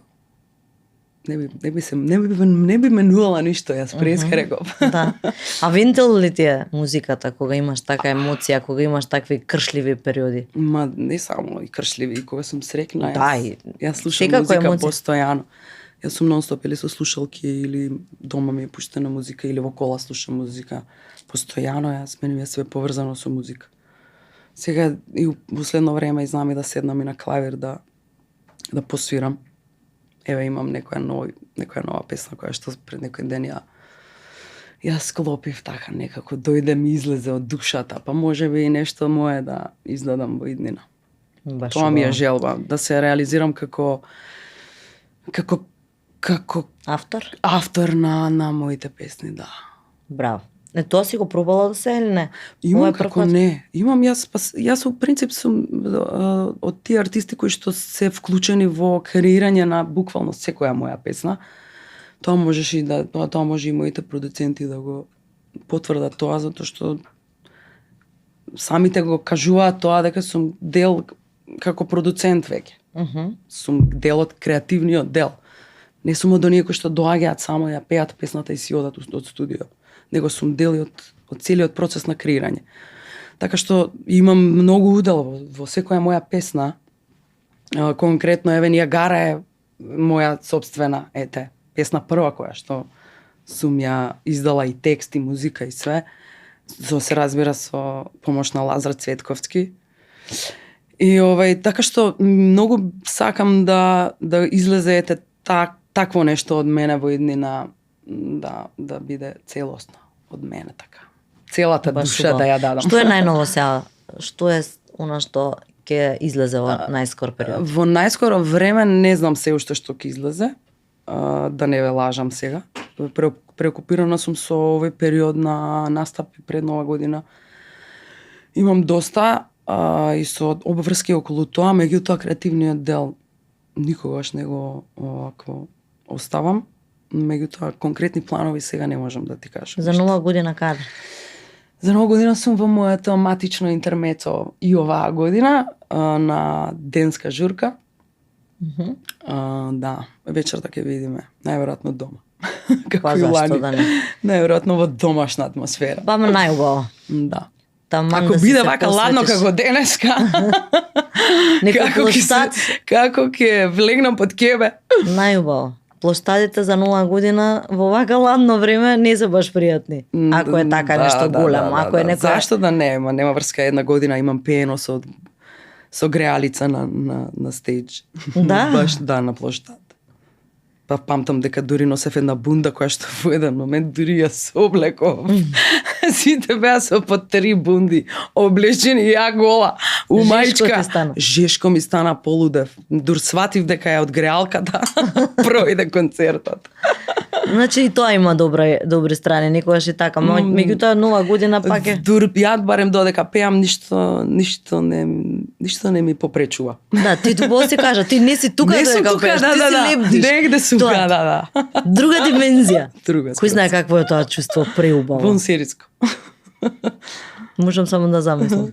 S1: не би менувала ништо, јас преска реков.
S2: Да. А вентил ли ти е музиката кога имаш така емоција, кога имаш такви кршливи периоди?
S1: Ма не само и кршливи, и кога сум срекна, јас слушам
S2: секако
S1: музика
S2: емоција.
S1: постојано. Јас сум нон-стоп или со слушалки, или дома ми е пуштена музика, или во кола слушам музика. Постојано мене ми е све поврзано со музика. Сега и у последно време и знам и да седнам и на клавир да посвирам. Еве имам некоја нова песна која што пред некој ден ја склопив така некако дојде ми излезе од душата, па можеби и нешто мое да издадам во иднина. Тоа ми е желба, да се реализирам како автор на моите песни, да.
S2: Браво. Тоа си го пробала да се или не?
S1: Имам како не. Имам јас во принцип сум од тие артисти кои што се вклучени во креирање на буквално секоја моја песна. Тоа можеш и тоа може и моите продуценти да го потврдат тоа, затоа што самите го кажуваат тоа дека сум дел како продуцент веќе. Сум дел од креативниот дел. Не сум од оние кои што доаѓаат само ја пеат песната и си одат од студио. Него сум дел од целиот процес на креирање. Така што имам многу удел во секоја моја песна. Конкретно еве Ниагара е моја собствена песна прва која што сум ја издала и текст и музика и све. Се разбира со помош на Лазар Цветковски. И така што многу сакам да излезе такво нешто од мене во иднина, да биде целосно од мене така. Целата душа да ја дадам.
S2: Што е најново сега? Што е она што ќе излезе во најскор период?
S1: Во најскоро време не знам се уште што ќе излезе. Да не ве лажам сега. Преокупирана сум со овој период на настапи пред Нова година. Имам доста и со обврски околу тоа, меѓутоа креативниот дел никогаш не го оставам. Меѓутоа конкретни планови сега не можам да ти кажам.
S2: За Нова година каде?
S1: За Нова година сум во моето матично интермецо и оваа година на денска журка. Да, вечерта ќе видиме, најверојатно дома.
S2: Па зашто да не?
S1: Најверојатно во домашна атмосфера.
S2: Па најубаво.
S1: Да.
S2: Таман
S1: ако
S2: да
S1: биде вака ладно како денеска, како ќе влегнам под кебе.
S2: Најубаво. Плоштадите за Нова година во вака ладно време не се баш пријатни. Ако е така нешто големо, ако е некој...
S1: Зашто да нема врска, една година имам пеено со греалица на стејдж.
S2: Да?
S1: Баш на плоштад. Па памтам дека дури носев една бунда која што во еден момент дури ја се облеков. Сите беа со по 3 бунди, облечени, ја гола, у маичка. Жешко ми стана полудев. Дур сватив дека е од греалката, пројде концертот.
S2: Значи и тоа има добри страни, некогаш и така. Меѓутоа Нова година пак е...
S1: Дур ја барем додека пеам, ништо не ми попречува.
S2: Да, ти тупо си кажа, ти не си тука додека пееш, ти си лебдиш.
S1: Негде сум, да.
S2: Друга димензија. Кој знае
S1: скроз.
S2: какво е тоа чувство, преубаво.
S1: Вонсериско.
S2: Можам само да замислам.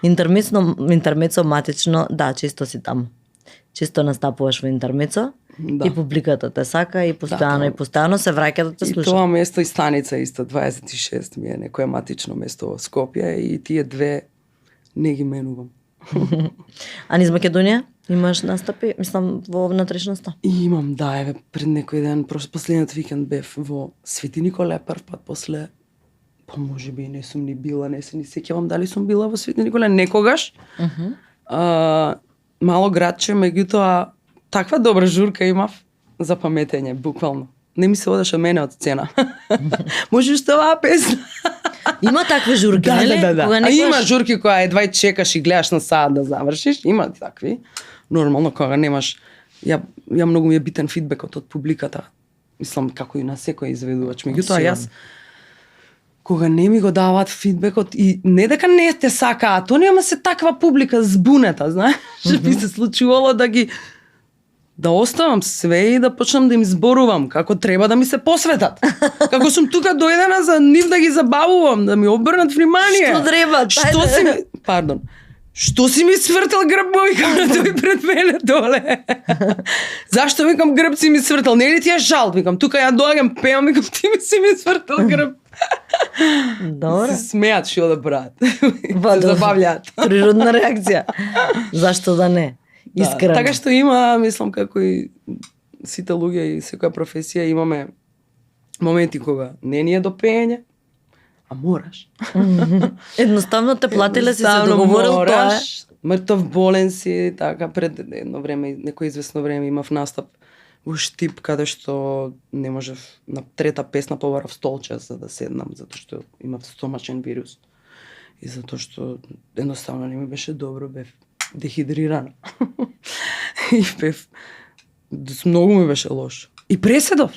S2: Интермецо матично, да, често си таму. Често настапуваш во интермецо и публиката те сака и постојано се враќа да те слуша.
S1: И тоа место и станица исто 26 ми е некое матично место во Скопје и тие две не ги менувам.
S2: А низ Македонија имаш настапи, мислам, во внатрешноста?
S1: И имам, да, еве пред некој ден, последниот викенд бев во Свети Николе прв пат, после можеби не сум ни била, не се ни сеќавам дали сум била во Свети Николе некогаш. Мало градче, меѓутоа таква добра журка имав за паметење, буквално. Не ми се одеше мене од сцена. Можеш оваа песна?
S2: Има такви журки, нели?
S1: Да. Има журки која едва и чекаш и гледаш на саат да завршиш, има такви. Нормално кога немаш, ја многу ми е битен фидбекот од публиката. Мислам како и на секој изведувач. Меѓутоа јас кога не ми го даваат фидбекот и не дека не те сакаат, тоа нема се таква публика збунета, знаеш? Би се случувало да ги да оставам све и да почнам да им зборувам како треба да ми се посветат. Како сум тука дојдена за нив да ги забавувам, да ми обрнат внимание.
S2: Што треба?
S1: Што си ми... Пардон. Што си ми свртел грб, викам на тој пред мене доле? Зашто, викам, грб си ми свртел? Не ли ти е жал? Викам, тука ја доаѓам, пеам, викам, ти ми си ми свртел грб.
S2: Добре.
S1: Се смеат што да прават.
S2: Па,
S1: Се забавлjaат.
S2: Природна реакција. Зашто да не? Искрено.
S1: Да, така што има, мислам, како и сите луѓе и секоја професија имаме моменти кога не ни е до пеење, а мораш.
S2: Едноставно те платиле, си се договорил тоа е.
S1: Мртов болен си, така пред едно време, некој известно време имав настап во Штип, каде што не можев на трета песна побарав столче за да седнам, затоа што имав стомачен вирус. И затоа што едноставно не ми беше добро, бев дехидрирана. И бев... Многу ми беше лошо. И преседов.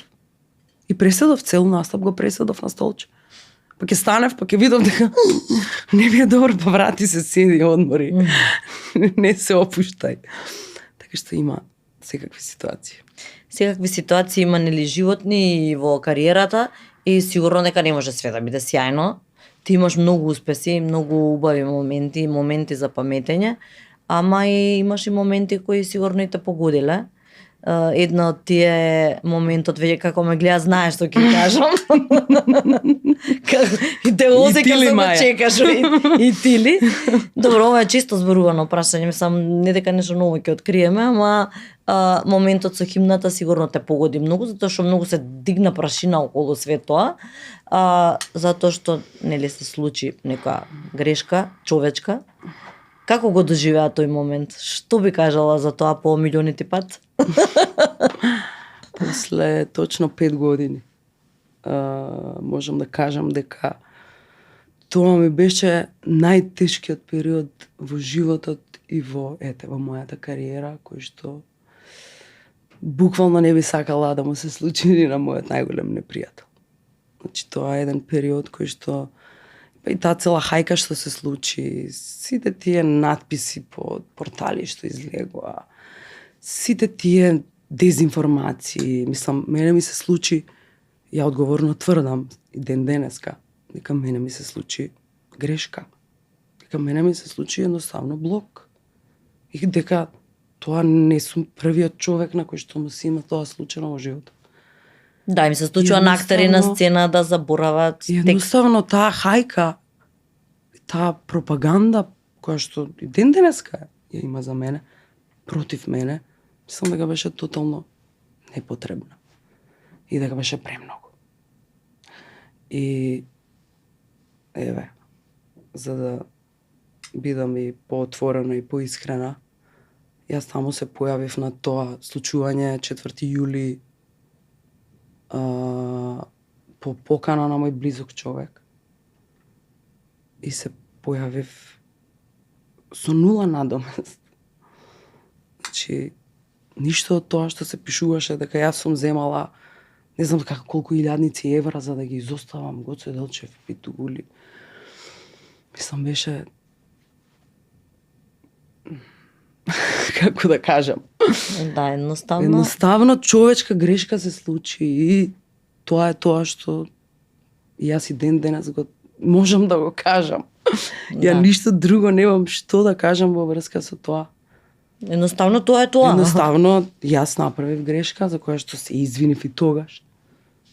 S1: Цел настап го преседов на столче. Па ќе станев, па ќе видов дека не ми е добро, па врати се, седи, одмори. Не се опуштај. Така што има секакви ситуации.
S2: Секакви ситуации има, нели, животни и во кариерата и сигурно дека не може све да биде сјајно. Ти имаш многу успеси, многу убави моменти за паметење, ама и имаш и моменти кои сигурно и те погодиле. Едно од тие моментот, веќе како ме гледа, знаеш што ќе кажам. И те осека се да чекаш и ти ли. Добро, ова е чисто зборувано прашање, сам не дека нешто ново ќе откриеме, ама моментот со химната сигурно те погоди многу, затоа што многу се дигна прашина околу све тоа. Затоа што нели се случи нека грешка човечка. Како го доживеа тој момент? Што би кажала за тоа по милионити пат?
S1: После точно 5 години можам да кажам дека тоа ми беше најтешкиот период во животот и во мојата кариера, кој што буквално не би сакала да му се случи ни на мојот најголем непријател. Значи, тоа е еден период кој што и таа цела хајка што се случи, сите тие надписи по портали што излегоа, сите тие дезинформации, мислам, мене ми се случи, ја одговорно тврдам и ден денеска, дека мене ми се случи грешка. Дека мене ми се случи едноставно блок. И дека тоа не сум првиот човек на кој што му се има тоа случено во животот.
S2: Да, им се случува на актери на сцена да заборават текст.
S1: Едноставно таа хајка, таа пропаганда која што и ден денеска ја има за мене, против мене, мислам дека беше тотално непотребна. И дека беше премногу. И еве, за да бидам и поотворена и поискрена, јас таму се појавив на тоа случување 4 јули по покана на мој близок човек. И се појавив со нула надомест. Значи, ништо од тоа што се пишуваше дека јас сум земала не знам како колку илјадници евра за да ги изоставам Гоце Делчев, Питугули. Мислам беше како да кажам.
S2: Да, едноставно.
S1: Едноставно човечка грешка се случи и тоа е тоа што јас и ден денес го можам да го кажам. Ја ништо друго немам што да кажам во врска со тоа.
S2: Едноставно тоа е тоа.
S1: Едноставно јас направив грешка за која што се извинив и тогаш.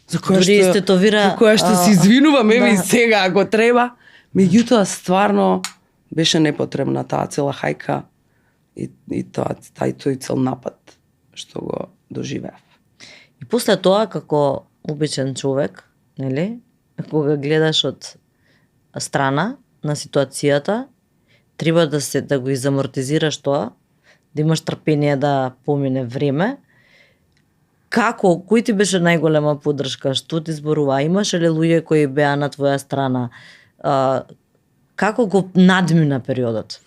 S1: За која
S2: Дори
S1: што
S2: истетовира,
S1: за која што се извинувам еве и
S2: да.
S1: сега ако треба. Меѓутоа стварно беше непотребна таа цела хајка и тој цел напад што го доживеав.
S2: И после тоа како обичен човек, нели, кога гледаш од страна на ситуацијата, треба да го изамортизираш тоа, да имаш трпение да помине време. Кој ти беше најголема поддршка? Што ти зборува? Имаше ли луѓе кои беа на твоја страна? Како го надмина периодот?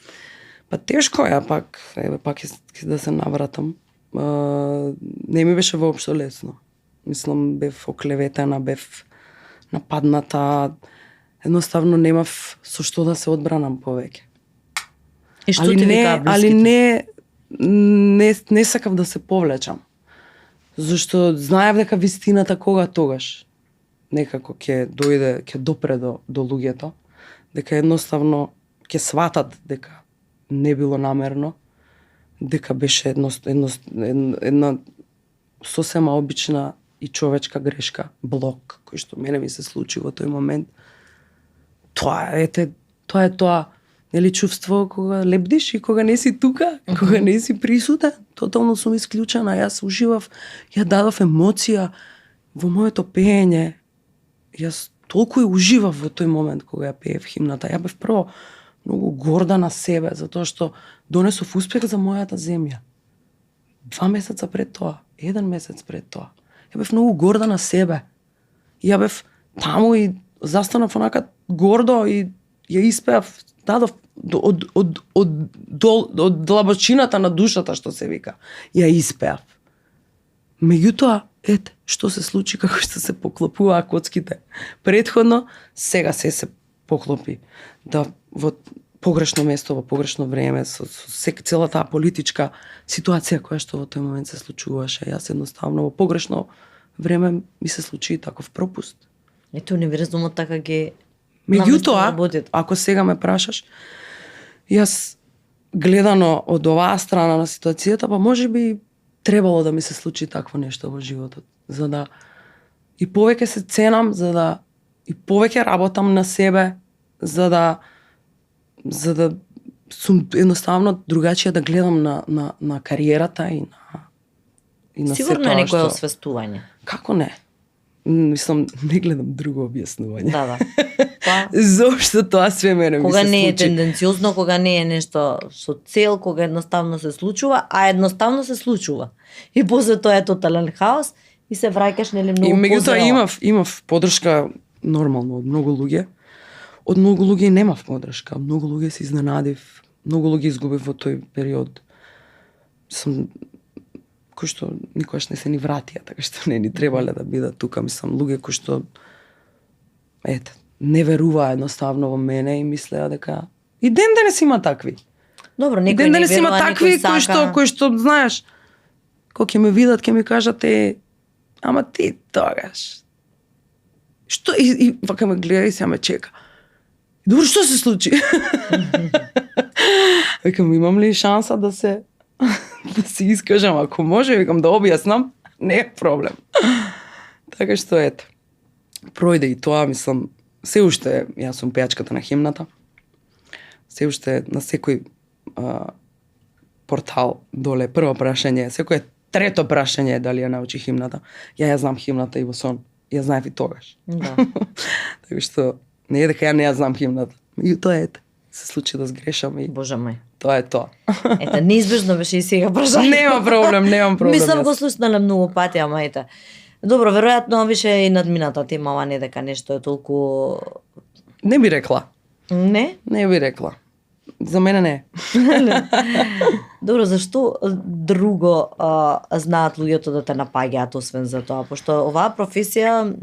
S1: Па тешко е, пак ќе да се навратам. Не ми беше воопшто лесно. Мислам, бев оклеветена, бев нападната. Едноставно немав со што да се одбранам повеќе.
S2: И што ти викаа блиските?
S1: Али не не сакав да се повлечам. Зашто знаев дека вистината тогаш некако ќе дојде, ќе допре до луѓето, дека едноставно ќе сватат дека не било намерно, дека беше една сосема обична и човечка грешка, блок, кој што мене ми се случи во тој момент. Тоа е тоа, нели, чувство кога лебдиш и кога не си тука, кога не си присутен, тотално сум исклучена, јас уживав, ја дадов емоција во моето пеење. Јас толку и уживав во тој момент кога ја пеев химната. Ја бев прво многу горда на себе, затоа што донесов успех за мојата земја. 2 месеца пред тоа, 1 месец пред тоа. Ја бев многу горда на себе. Ја бев таму и застанав онака гордо и ја испеав, дадов од длабочината на душата, што се вика. Ја испеав. Меѓутоа, ете, што се случи како што се поклопуваа коцките. Претходно, сега се поклопи. Да во погрешно место, во погрешно време, со цела таа политичка ситуација која што во тој момент се случуваше. Јас едноставно во погрешно време ми се случи таков пропуст.
S2: Ето универзумот така ги
S1: Меѓутоа, ако сега ме прашаш, јас гледано од оваа страна на ситуацијата, па можеби требало да ми се случи такво нешто во животот, за да и повеќе се ценам, за да и повеќе работам на себе, за да сум едноставно другачија да гледам на кариерата и на
S2: Сигурно
S1: се
S2: е
S1: тоа
S2: некое
S1: што...
S2: освестување.
S1: Како не? Мислам, не гледам друго објаснување.
S2: Да. Па,
S1: Зошто тоа све мене ми се
S2: кога не е
S1: случи?
S2: тенденциозно, кога не е нешто со цел, кога едноставно се случува, а едноставно се случува. И после тоа е тотален хаос и се враќаш нели многу
S1: И меѓутоа
S2: позрела.
S1: имав подршка нормално од многу луѓе. Од многу луѓе немав подршка, многу луѓе се изненадив, многу луѓе изгубив во тој период. Сум кои што никогаш не се ни вратија, така што не ни требале да бидат тука, мислам, луѓе кои што не веруваа едноставно во мене и мислеа дека и ден денес има такви.
S2: Добро, некој
S1: Ден
S2: не
S1: денес има
S2: верува,
S1: такви
S2: некој
S1: кои што знаеш, кога ќе ме видат, ќе ми кажат ама ти тогаш. Што и вака ме гледа и се ме чека. Добро, што се случи? Викам, имам ли шанса да се искажам, ако може, викам да објаснам, не е проблем. Така што ете. Пројде и тоа, мислам, се уште јас сум пејачката на химната. Се уште на секој портал доле прво прашање, секој трето прашање е дали ја научи химната. Ја знам химната и во сон. Ја знаев и тогаш.
S2: Да.
S1: Така што не е дека ја не ја знам химната. И тоа ете. Се случи да сгрешам и
S2: Боже мој.
S1: тоа е тоа.
S2: Ете, неизбежно беше и сега прашање.
S1: Немам проблем.
S2: Мислам
S1: јас.
S2: го слушнале многу пати, ама ете. Добро, веројатно више и надмината тема, ова не дека нешто е толку...
S1: Не би рекла.
S2: Не?
S1: Не би рекла. За мене не.
S2: Добро, зашто друго знаат луѓето да те напаѓаат освен за тоа? Пошто оваа професија,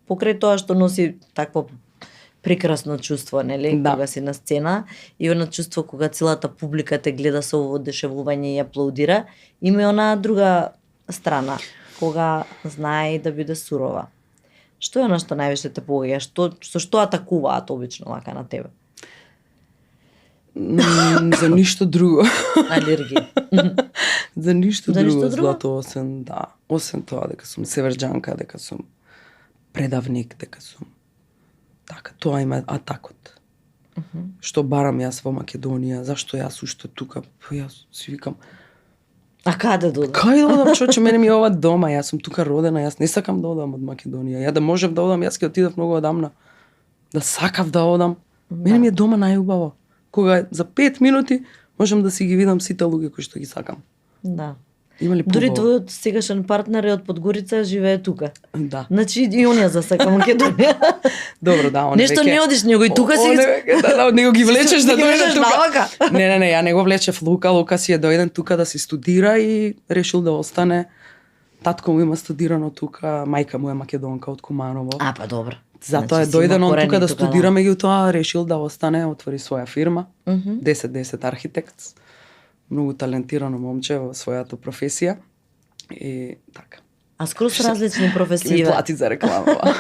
S2: покрај тоа што носи такво прекрасно чувство, нели,
S1: Да.
S2: кога си на сцена, и она чувство кога целата публика те гледа со воодушевување и аплаудира, има и она друга страна, кога знае и да биде сурова. Што е она што највише те погаѓа? Со што атакуваат обично вака на тебе?
S1: За ништо друго.
S2: Алергија.
S1: За ништо
S2: За ништо
S1: друго,
S2: друго?
S1: Злато, освен тоа дека сум северџанка, дека сум предавник, дека сум така, тоа има атакот. Што барам јас во Македонија, зашто јас уште тука, јас си викам,
S2: А каде дода?
S1: кај да одам, човече, мене ми е ова дома, јас сум тука родена, јас не сакам да одам од Македонија. Ја да можев да одам, јас ќе отидов многу одамна. Да сакав да одам. Мене ми е дома најубаво. Кога за 5 минути можам да си ги видам сите луѓе кои што ги сакам.
S2: Да.
S1: Има ли
S2: Дури
S1: побаво?
S2: твојот сегашен партнер е од Подгорица, живее тука.
S1: Да.
S2: Значи и он ја засака Македонија.
S1: Добро, да, он
S2: Нешто не одиш него и тука си.
S1: Да, него ги влечеш да
S2: Ги
S1: дојде
S2: влечеш
S1: тука.
S2: навака.
S1: Не, ја не го влечев Лука. Лука си е дојден тука да си студира и решил да остане. Татко му има студирано тука, мајка му е македонка од Куманово.
S2: А, па добро.
S1: Затоа
S2: Значи,
S1: е
S2: си
S1: дојден
S2: има
S1: он
S2: корени
S1: тука да
S2: тука,
S1: студира, меѓутоа решил да остане, отвори своја фирма,
S2: Мгм.
S1: 10-10 Architects. многу талентирано момче во својата професија и така.
S2: А скроз различни
S1: Ке ми
S2: професии.
S1: плати за рекламава.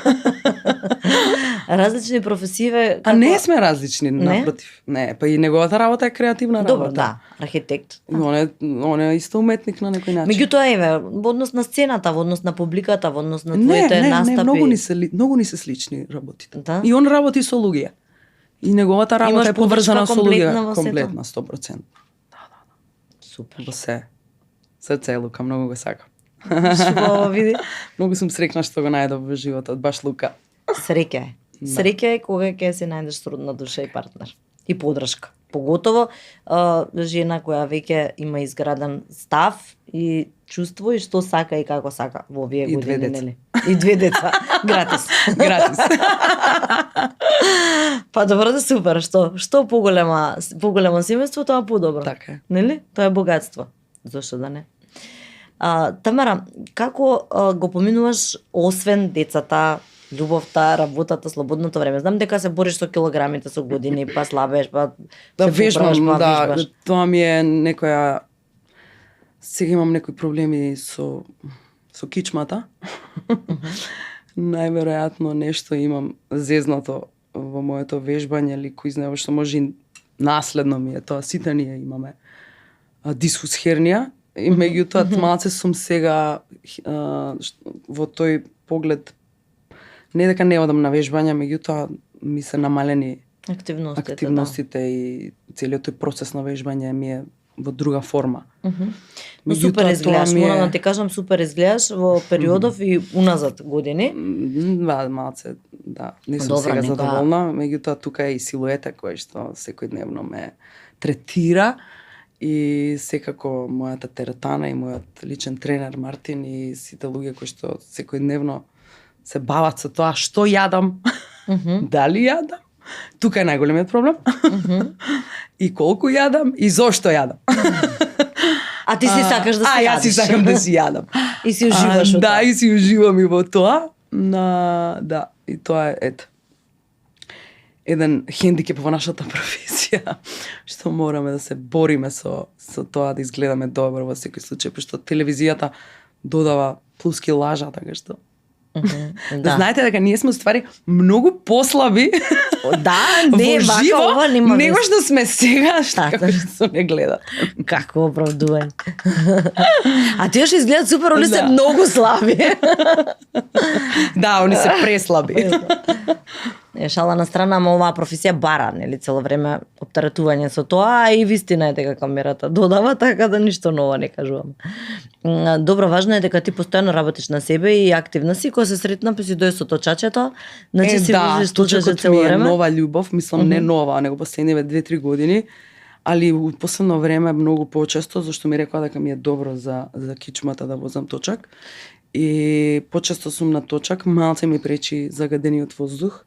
S2: Различни професии.
S1: А не сме различни,
S2: Не?
S1: напротив. Не, па и неговата работа е креативна работа.
S2: Добро, да, архитект.
S1: И он е исто уметник на некој начин.
S2: Меѓутоа, еве, во однос на сцената, во однос на публиката, во однос на
S1: не,
S2: твоите
S1: не,
S2: настапи.
S1: не, многу ни се слични работите.
S2: Да?
S1: И он работи со луѓе. И неговата работа
S2: Имаш
S1: е поврзана со
S2: комплетна
S1: луѓе,
S2: во сето?
S1: комплетна 100%.
S2: Супер.
S1: Во се. Срце е Лука, многу го сакам.
S2: Што види?
S1: Многу сум срекна што го најдов во животот, баш Лука.
S2: Среќа е. Среќа е кога ќе се најдеш сродна душа и партнер. И подршка. Поготово жена која веќе има изграден став и чувство и што сака и како сака во овие
S1: И
S2: години,
S1: две деца.
S2: нели? И 2 деца. Гратис.
S1: Гратис.
S2: Па добро да супер, што поголемо семејство, тоа подобро.
S1: Така е.
S2: Нели? Тоа е богатство. Зошто да не? Тамара, како го поминуваш освен децата, љубовта, работата, слободното време? Знам дека се бориш со килограмите со години, па слабеш, па
S1: Да
S2: се поправиш,
S1: вежбам,
S2: па
S1: да,
S2: вежбаш.
S1: тоа ми е некоја сега имам некои проблеми со кичмата. Најверојатно нешто имам зезнато во моето вежбање или кој знае што може и наследно ми е тоа. Сите ние имаме дисфус хернија и меѓутоа малце сум сега во тој поглед не дека не одам на вежбање, меѓутоа ми се намалени активностите и целиот тој процес на вежбање ми е во друга форма.
S2: Но супер изгледаш, морам да ти кажам, супер изгледаш во периодов и уназад години.
S1: Да, малце, да. Не сум
S2: Добра,
S1: сега
S2: нека-
S1: задоволна, меѓутоа тука е и силуета која што секојдневно ме третира и секако мојата теретана и мојот личен тренер Мартин и сите луѓе кои што секојдневно се бават со тоа што јадам, дали јадам, тука е најголемиот проблем. И колку јадам и зошто јадам.
S2: А ти си сакаш да се
S1: јас си
S2: јадиш.
S1: сакам да си јадам.
S2: И си уживаш во
S1: Да,
S2: тоа.
S1: и си уживам и во тоа. Да, и тоа е еден хендикеп во нашата професија, што мораме да се бориме со тоа да изгледаме добро во секој случај, пошто телевизијата додава плюс килажа, така што
S2: Да.
S1: знаете дека ние сме ствари многу послаби
S2: Да, не,
S1: во
S2: вака
S1: живо,
S2: ова нема
S1: него
S2: вез.
S1: што сме сега, што
S2: Така.
S1: како што не гледат.
S2: Како оправдување. А тие што изгледат супер, они се
S1: Да.
S2: многу слаби.
S1: Да, они се преслаби.
S2: Шала на страна, ама оваа професија бара, нели, цело време оптеретување со тоа, а и вистина е дека камерата додава, така да ништо ново не кажувам. Добро, важно е дека ти постојано работиш на себе и активна си, кога се сретна, па си дојде со точачето, значи си возиш точаче
S1: точакот
S2: цело
S1: ми е
S2: време.
S1: нова љубов, мислам не нова, него последниве 2-3 години, али у последно време многу почесто, зашто ми рекоа дека ми е добро за кичмата да возам точак. И почесто сум на точак, малце ми пречи загадениот воздух.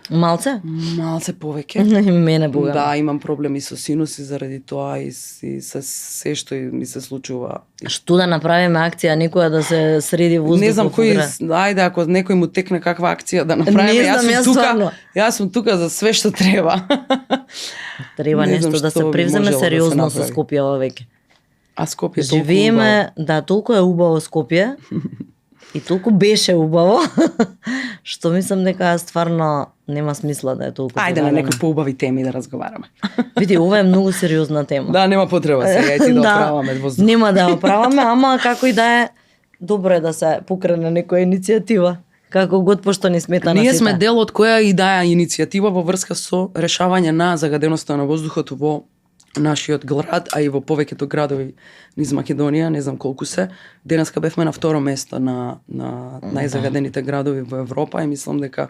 S2: Малце?
S1: Малце повеќе.
S2: И мене бога.
S1: Да, имам проблеми со синуси заради тоа и со се што ми се случува.
S2: Што да направиме акција некоја да се среди воздухот?
S1: Не знам
S2: во
S1: кој,
S2: град?
S1: ајде ако некој му текне каква акција да направиме,
S2: Не знам, јас стварно.
S1: Јас сум тука за све што треба.
S2: Треба
S1: Не знам
S2: нешто да
S1: што
S2: се
S1: би
S2: превземе
S1: можело да се
S2: сериозно со
S1: направи.
S2: Скопје веќе.
S1: А Скопје е толку убаво.
S2: Живееме, да, толку е убаво Скопје и толку беше убаво, што мислам дека стварно нема смисла да е толку.
S1: Ајде на
S2: загадено.
S1: некои поубави теми да разговараме.
S2: Види, ова е многу сериозна тема.
S1: Да, нема потреба сега и ти да оправаме воздух.
S2: Нема да ја оправаме, ама како и да е, добро е да се покрене некоја иницијатива. Како год, пошто не смета на
S1: Ние
S2: сите.
S1: сме дел од која и да е иницијатива во врска со решавање на загаденоста на воздухот во нашиот град, а и во повеќето градови низ Македонија, не знам колку се. Денеска бевме на второ место на најзагадените градови во Европа и мислам дека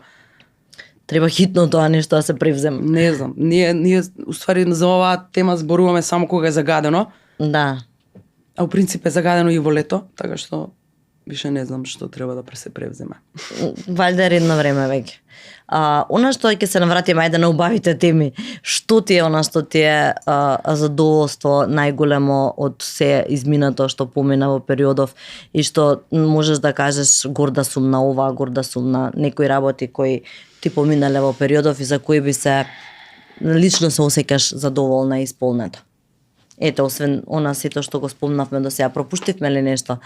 S2: Треба хитно тоа нешто да се превземе.
S1: не знам, ние уствари за оваа тема зборуваме само кога е загадено,
S2: Да.
S1: а у принцип е загадено и во лето, така што више не знам што треба да се превземе.
S2: Валјда е редно време веќе. Она што ќе се навратиме, ајде на убавите теми. Што ти е она што ти е задоволство најголемо од се изминато што помина во периодов и што можеш да кажеш горда сум на ова, горда сум на некои работи кои ти поминале во периодов и за кои би се лично се осеќаш задоволна и исполнета? Ете, освен она сето што го спомнавме до сега, пропуштивме ли нешто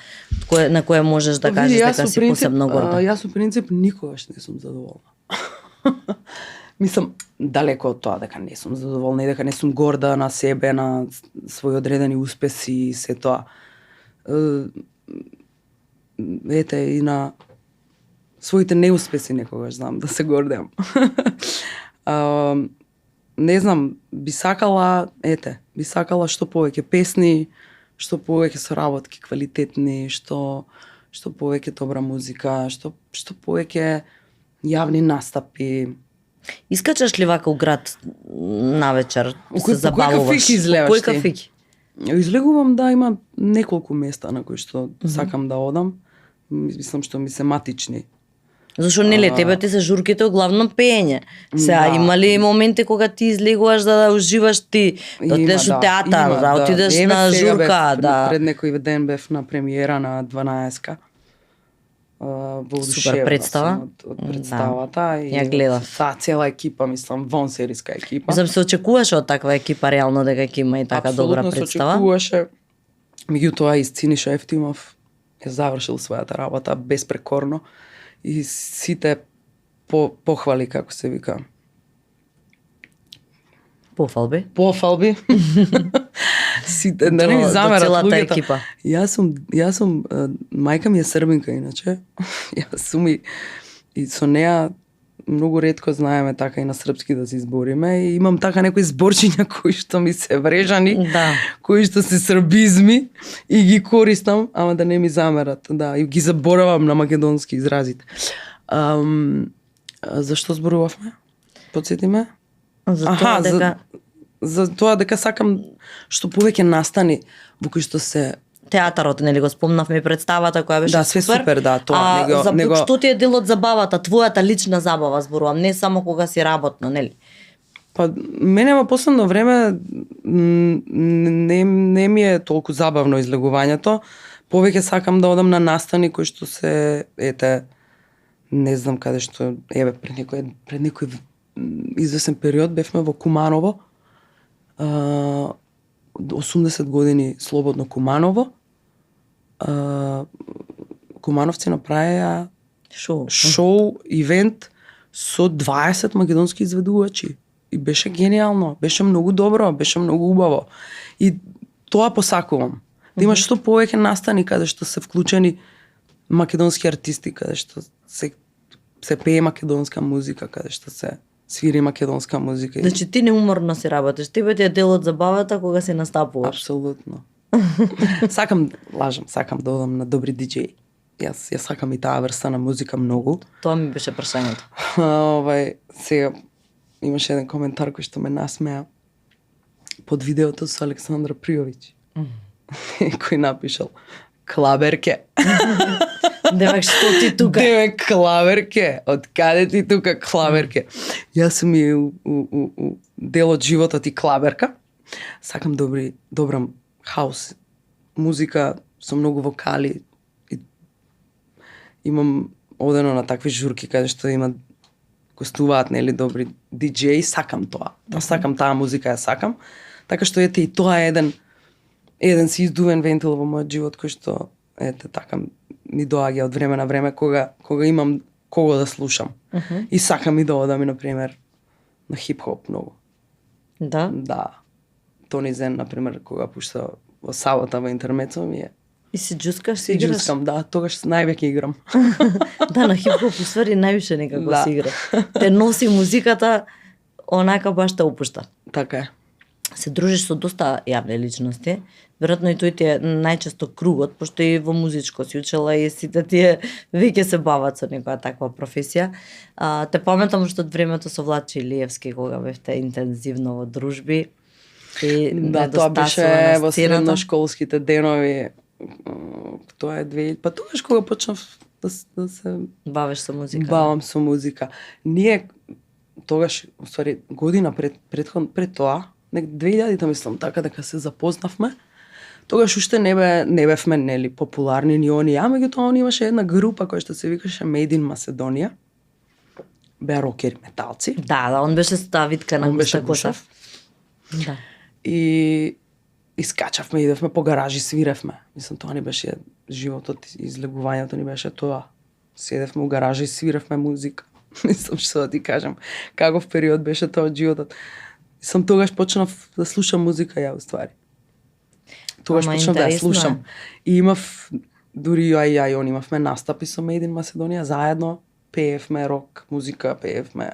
S2: на кое можеш да
S1: Види,
S2: кажеш
S1: јас
S2: дека
S1: со
S2: си
S1: принцип,
S2: посебно горда?
S1: Јас со принцип никогаш не сум задоволна. Мислам, далеко од тоа дека не сум задоволна и дека не сум горда на себе, на своји одредени успеси и се тоа. Ете, и на своите неуспеси некогаш знам да се гордеам. Не знам, би сакала што повеќе песни, што повеќе соработки квалитетни, што повеќе добра музика, што повеќе јавни настапи.
S2: Искачаш ли вака у град навечер, се забавуваш?
S1: Кој кафик излегаш
S2: Кој
S1: ти?
S2: кафик?
S1: Излегувам, да, има неколку места на кои што сакам да одам. Мислам што ми се матични.
S2: Зашо нели тебе ти се журките главно пеење. Сега
S1: Да.
S2: има ли моменти кога ти излегуваш за да уживаш ти, да отидеш у театар, да отидеш
S1: Еве
S2: на
S1: сега
S2: журка,
S1: бев,
S2: да.
S1: Пред некој ден бев на премиера на 12-ка.
S2: Супер представа.
S1: Од представата и
S2: Ја гледав.
S1: цела екипа, мислам, вонсериска екипа.
S2: Мислам се очекуваше од таква екипа реално дека ќе има и така добра
S1: Апсолутно се
S2: представа.
S1: очекуваше. Меѓутоа и Синиша Ефтимов е завршил својата работа безпрекорно и сите похвали, како се вика,
S2: Пофалби.
S1: пофалби. Сите да не ми
S2: До
S1: замерат
S2: целата
S1: луѓето.
S2: екипа.
S1: Јас сум мајка ми е србинка иначе. Јас сум и со неа многу ретко знаеме така и на српски да се избориме и имам така некои зборчиња кои што ми се врежани,
S2: Да.
S1: кои што се србизми и ги користам, ама да не ми замерат, да, и ги заборавам на македонски изразите. Зашто зборувавме? Потсети ме?
S2: За тоа дека
S1: за тоа дека сакам што повеќе настани во кои што се
S2: театарот, нели го спомнавме и представата која беше
S1: Да, све супер, да, тоа,
S2: Што ти е дел од забавата, твојата лична забава зборувам, не само кога си работно, нели?
S1: Па мене во последно време не ми е толку забавно излегувањето. Повеќе сакам да одам на настани кои што се не знам каде што пред некој извесен период бевме во Куманово. 80 години слободно Куманово. Кумановци направија шоу, ивент со 20 македонски изведувачи. И беше гениално, беше многу добро, беше многу убаво. И тоа посакувам. Да има што повеќе настани каде што се вклучени македонски артисти, каде што се пее македонска музика, каде што се свири македонска музика.
S2: Значи ти неуморно си работиш, тебе ти е дел од забавата кога се настапуваш.
S1: Апсолутно. Сакам да одам на добри диџеи. Јас сакам и таа врста на музика многу.
S2: Тоа ми беше прашањето.
S1: Сега имаше еден коментар кој што ме насмеа под видеото со Александра Пријовиќ. Кој напишал клаберке.
S2: Демек што ти тука?
S1: Демек клаберке. Од каде ти тука клаберке? Јас сум и у дел од животот и клаберка. Сакам добра хаус музика со многу вокали. И имам одено на такви журки каде што има гостуваат нели добри диџеи, сакам тоа. Сакам таа музика, ја сакам. Така што и тоа е еден си издувен вентил во мојот живот кој што така ми доаѓа од време на време кога имам кого да слушам. И сакам и да одам и на пример на хип-хоп многу.
S2: Да?
S1: Да. Тони Зен на пример кога пушта во сабота во интермецо ми е.
S2: И се џускаш, се
S1: И
S2: играш?
S1: џускам, да, тогаш највеќе играм.
S2: Да, на хип-хоп уствари највише некако
S1: Да.
S2: се игра. Те носи музиката, онака баш те опушта.
S1: Така е.
S2: Се дружиш со доста јавни личности. Веројатно и тој ти е најчесто кругот, пошто и во музичко си учела и сите тие веќе се бават со некоја таква професија. Те паметам што од времето со Владче Илиевски, кога бевте интензивно во дружби. И
S1: Да, тоа беше во средношколските денови. Тоа е 2000. Па тогаш кога почнав да се
S2: бавиш со музика.
S1: бавам со музика. Ние тогаш, уствари, година пред тоа, 2000-та мислам, така дека се запознавме. Тогаш уште не бевме нели популарни ни они, меѓутоа он имаше една група која што се викаше Made in Macedonia. Беа рокери металци.
S2: Да, он беше со таа витка на
S1: Он беше
S2: густа коса.
S1: гушав.
S2: Да.
S1: И искачавме, идевме по гаражи, свиревме. Мислам, тоа ни беше животот, излегувањето ни беше тоа. Седевме у гаражи и свиревме музика. Мислам, што да ти кажам, каков период беше тоа од животот. Мислам, тогаш почнав да слушам музика ја, уствари. Тогаш почнав да ја слушам. И имав, дури ја и он имавме настапи со Made in Macedоnia, заедно пеевме рок, музика, пеевме,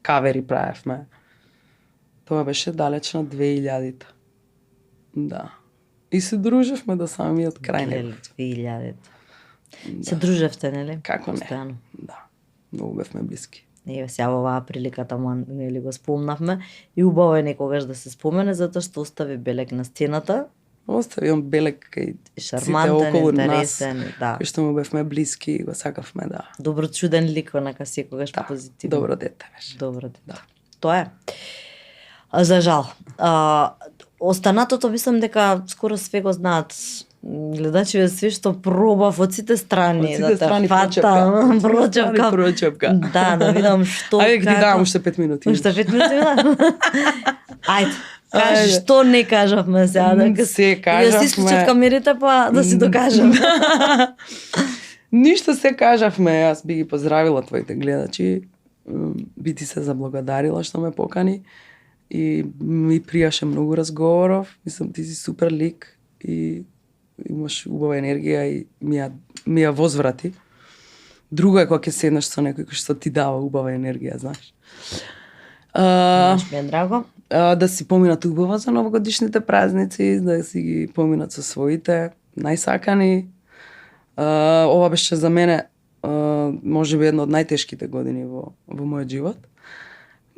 S1: кавери правевме. Тоа беше далеч на 2000-та. Да. И се дружевме до самиот крај него.
S2: 2000-та. Се дружевте, нели?
S1: Како не?
S2: Постојано.
S1: Да. Многу бевме блиски.
S2: Еве сега во оваа прилика таму нели го спомнавме и убаво е некогаш да се спомене затоа што остави белег на сцената.
S1: Остави он белег кај
S2: шармантен,
S1: околу
S2: интересен,
S1: нас,
S2: да.
S1: кој што му бевме блиски и го сакавме, да.
S2: Добро чуден лик, онака секогаш позитивно.
S1: Добро дете беше.
S2: Добро дете.
S1: Да.
S2: Тоа е. За жал. Останатото мислам дека скоро све го знаат. Гледачи све што пробав од сите страни.
S1: Од сите страни прочепка.
S2: Да видам што.
S1: Ајде ги дам уште 5 минути.
S2: Уште 5 минути, да. Ајде. Кажи што не кажавме сега, дека
S1: се кажавме.
S2: Ја си исклучат камерите па да си докажам.
S1: Ништо се кажавме, јас би ги поздравила твоите гледачи. Би ти се заблагодарила што ме покани и ми пријаше многу разговоров. Мислам, ти си супер лик и имаш убава енергија и ми ја возврати. Друго е кога ќе седнеш со некој кој што ти дава убава енергија, знаеш.
S2: Ми е драго.
S1: Да си поминат убаво за новогодишните празници, да си ги поминат со своите најсакани. Ова беше за мене можеби една од најтешките години во мојот живот.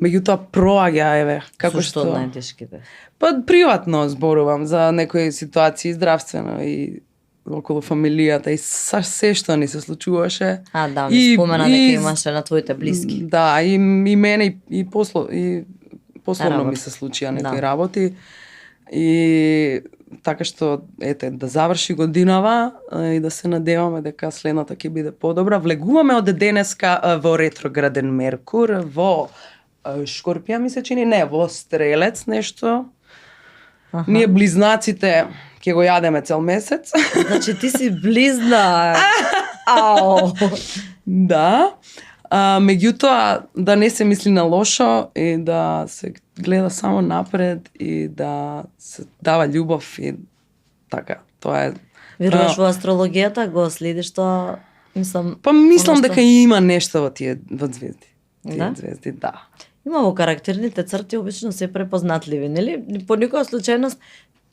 S1: Меѓутоа проаѓа, еве, како
S2: што од најтешките?
S1: Па приватно зборувам за некои ситуации здравствено и околу фамилијата и се што ни се случуваше.
S2: Да, ми спомена дека имаше на твоите блиски.
S1: Да, и мене и пословно ми се случија некои работи. И така што, ете, да заврши годинава и да се надеваме дека следната ќе биде подобра. Влегуваме од денеска во ретрограден Меркур, во Шкорпија ми се чини, не, во Стрелец нешто. Ние близнаците ќе го јадеме цел месец.
S2: Значи ти си близна. Ау.
S1: Да. Меѓутоа, да не се мисли на лошо и да се гледа само напред и да се дава љубов и така. Тоа е.
S2: Веруваш во астрологијата, го следиш тоа, мислам.
S1: Па мислам дека има нешто во тие звезди.
S2: Да?
S1: Звезди, да.
S2: Има во карактерните црти обично се препознатливи, нели? По никоја случајност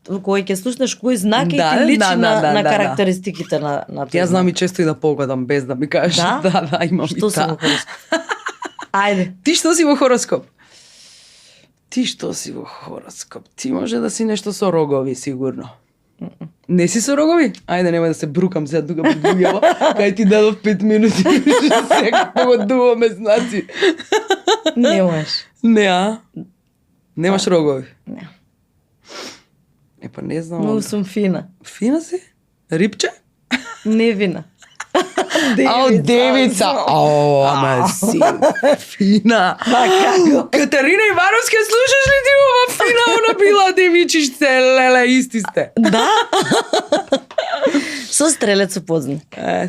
S2: кој ќе слушнеш кој знак и ти личи на карактеристиките на тој.
S1: Јас знам и често и да погодам без да ми кажеш. Да, имам и
S2: таа. Што си во хороскоп? Ајде.
S1: Ти што си во хороскоп? Ти што си во хороскоп? Ти може да си нешто со рогови, сигурно. Не си со рогови? Ајде, немај да се брукам сега тука пред луѓето. Кај ти дадов 5 минути, сега погодуваме знаци.
S2: Немаш.
S1: Не, немаш рогови?
S2: Не.
S1: Па не знам.
S2: Многу сум фина.
S1: Фина си? Рипче?
S2: Невина.
S1: Девица. Ама си фина. Катерина Ивановска, слушаш ли ти ова фина? Она била девичиште, леле, исти сте.
S2: Да. Со стрелец упознат.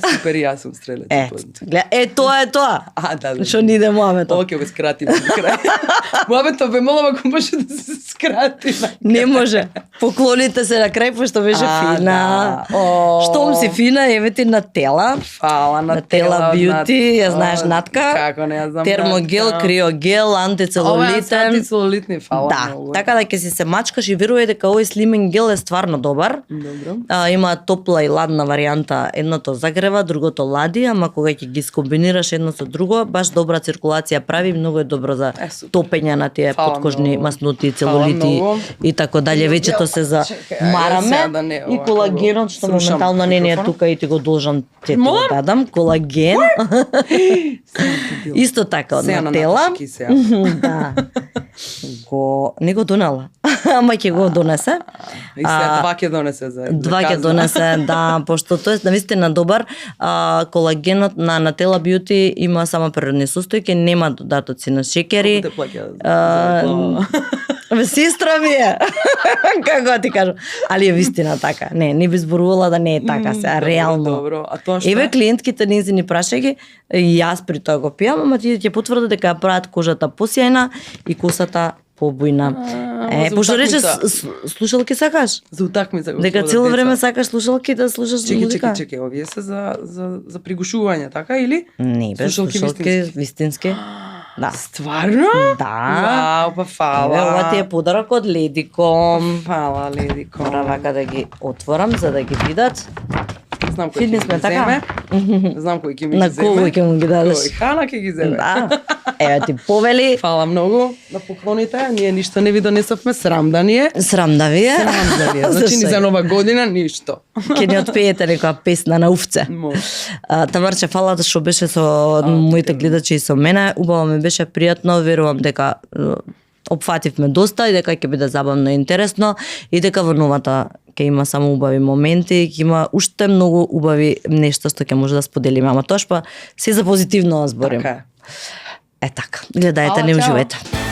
S1: Супер, јас сум стрелец упознат.
S2: Тоа е тоа.
S1: Да.
S2: Што ни иде муабето.
S1: Ова ќе го скратиме до крај. Муабето бе молам ако може да се скрати.
S2: Не може. Поклоните се на крај, пошто беше фина. Штом си фина, еве ти на тела.
S1: Фала на
S2: тела бјути, ја знаеш Натка.
S1: Како не ја знам.
S2: Термогел, криогел, антицелулитен.
S1: Антицелулитни, фала.
S2: Да, така да ќе си се мачкаш и верувај дека овој слимен гел е стварно добар.
S1: Добро.
S2: Има топла и ладна варијанта, едното загрева, другото лади, ама кога ќе ги скомбинираш едно со друго, баш добра циркулација прави, многу е добро за топење на тие подкожни масноти, целулити и така дале. Вечето се за мараме и колагенот што моментално не е тука и ти го должам те го дадам, колаген. Исто така од на тела. Да. Не го донела, ама ќе го донесе.
S1: И сега два ќе донесе за
S2: Два ќе донесе, да, пошто тоа е навистина добар. Колагенот на Тела Бјути има само природни состојки, нема додатоци на шеќери. Сестра ми е. Како ти кажам. Али е вистина така. Не би зборувала да не е така се, реално.
S1: Добро, а тоа што?
S2: Еве клиентките низини прашајќи, и јас при тоа го пијам, ама тие ќе потврдат дека ја прават кожата посјајна и косата побујна. Пошто рече слушалки сакаш?
S1: За утакмица го.
S2: Дека цело време сакаш слушалки да слушаш музика?
S1: Чеки, овие се за пригушување, така или?
S2: Не, бе, слушалки вистински. Да.
S1: Стварно?
S2: Да.
S1: Вау, па фала.
S2: Еве, ова ти е подарок од Ледиком.
S1: Фала, Ледико.
S2: Мора вака да ги отворам за да ги видат.
S1: Знам кој
S2: Фидни
S1: ќе
S2: сме,
S1: ги
S2: така?
S1: земе. Знам кој ќе ми
S2: На
S1: ги земе.
S2: кого ќе му ги дадеш?
S1: Кој Хана ќе ги земе.
S2: Да. Еве ти повели.
S1: Фала многу да поклоните. Ние ништо не ви донесовме, срам да ни е.
S2: Срам да ви е.
S1: Срам да ви е. Значи ни за нова година ништо.
S2: Ќе ни отпеете некоја песна на увце.
S1: Може.
S2: Тамарче, фала што беше со моите гледачи и со мене. Убаво ми беше пријатно, верувам дека опфативме доста и дека ќе биде забавно и интересно и дека во новата ќе има само убави моменти, ќе има уште многу убави нешто што ќе може да споделиме, ама тоа па се за позитивно да зборим.
S1: Така е.
S2: Е така, гледајте, не уживајте.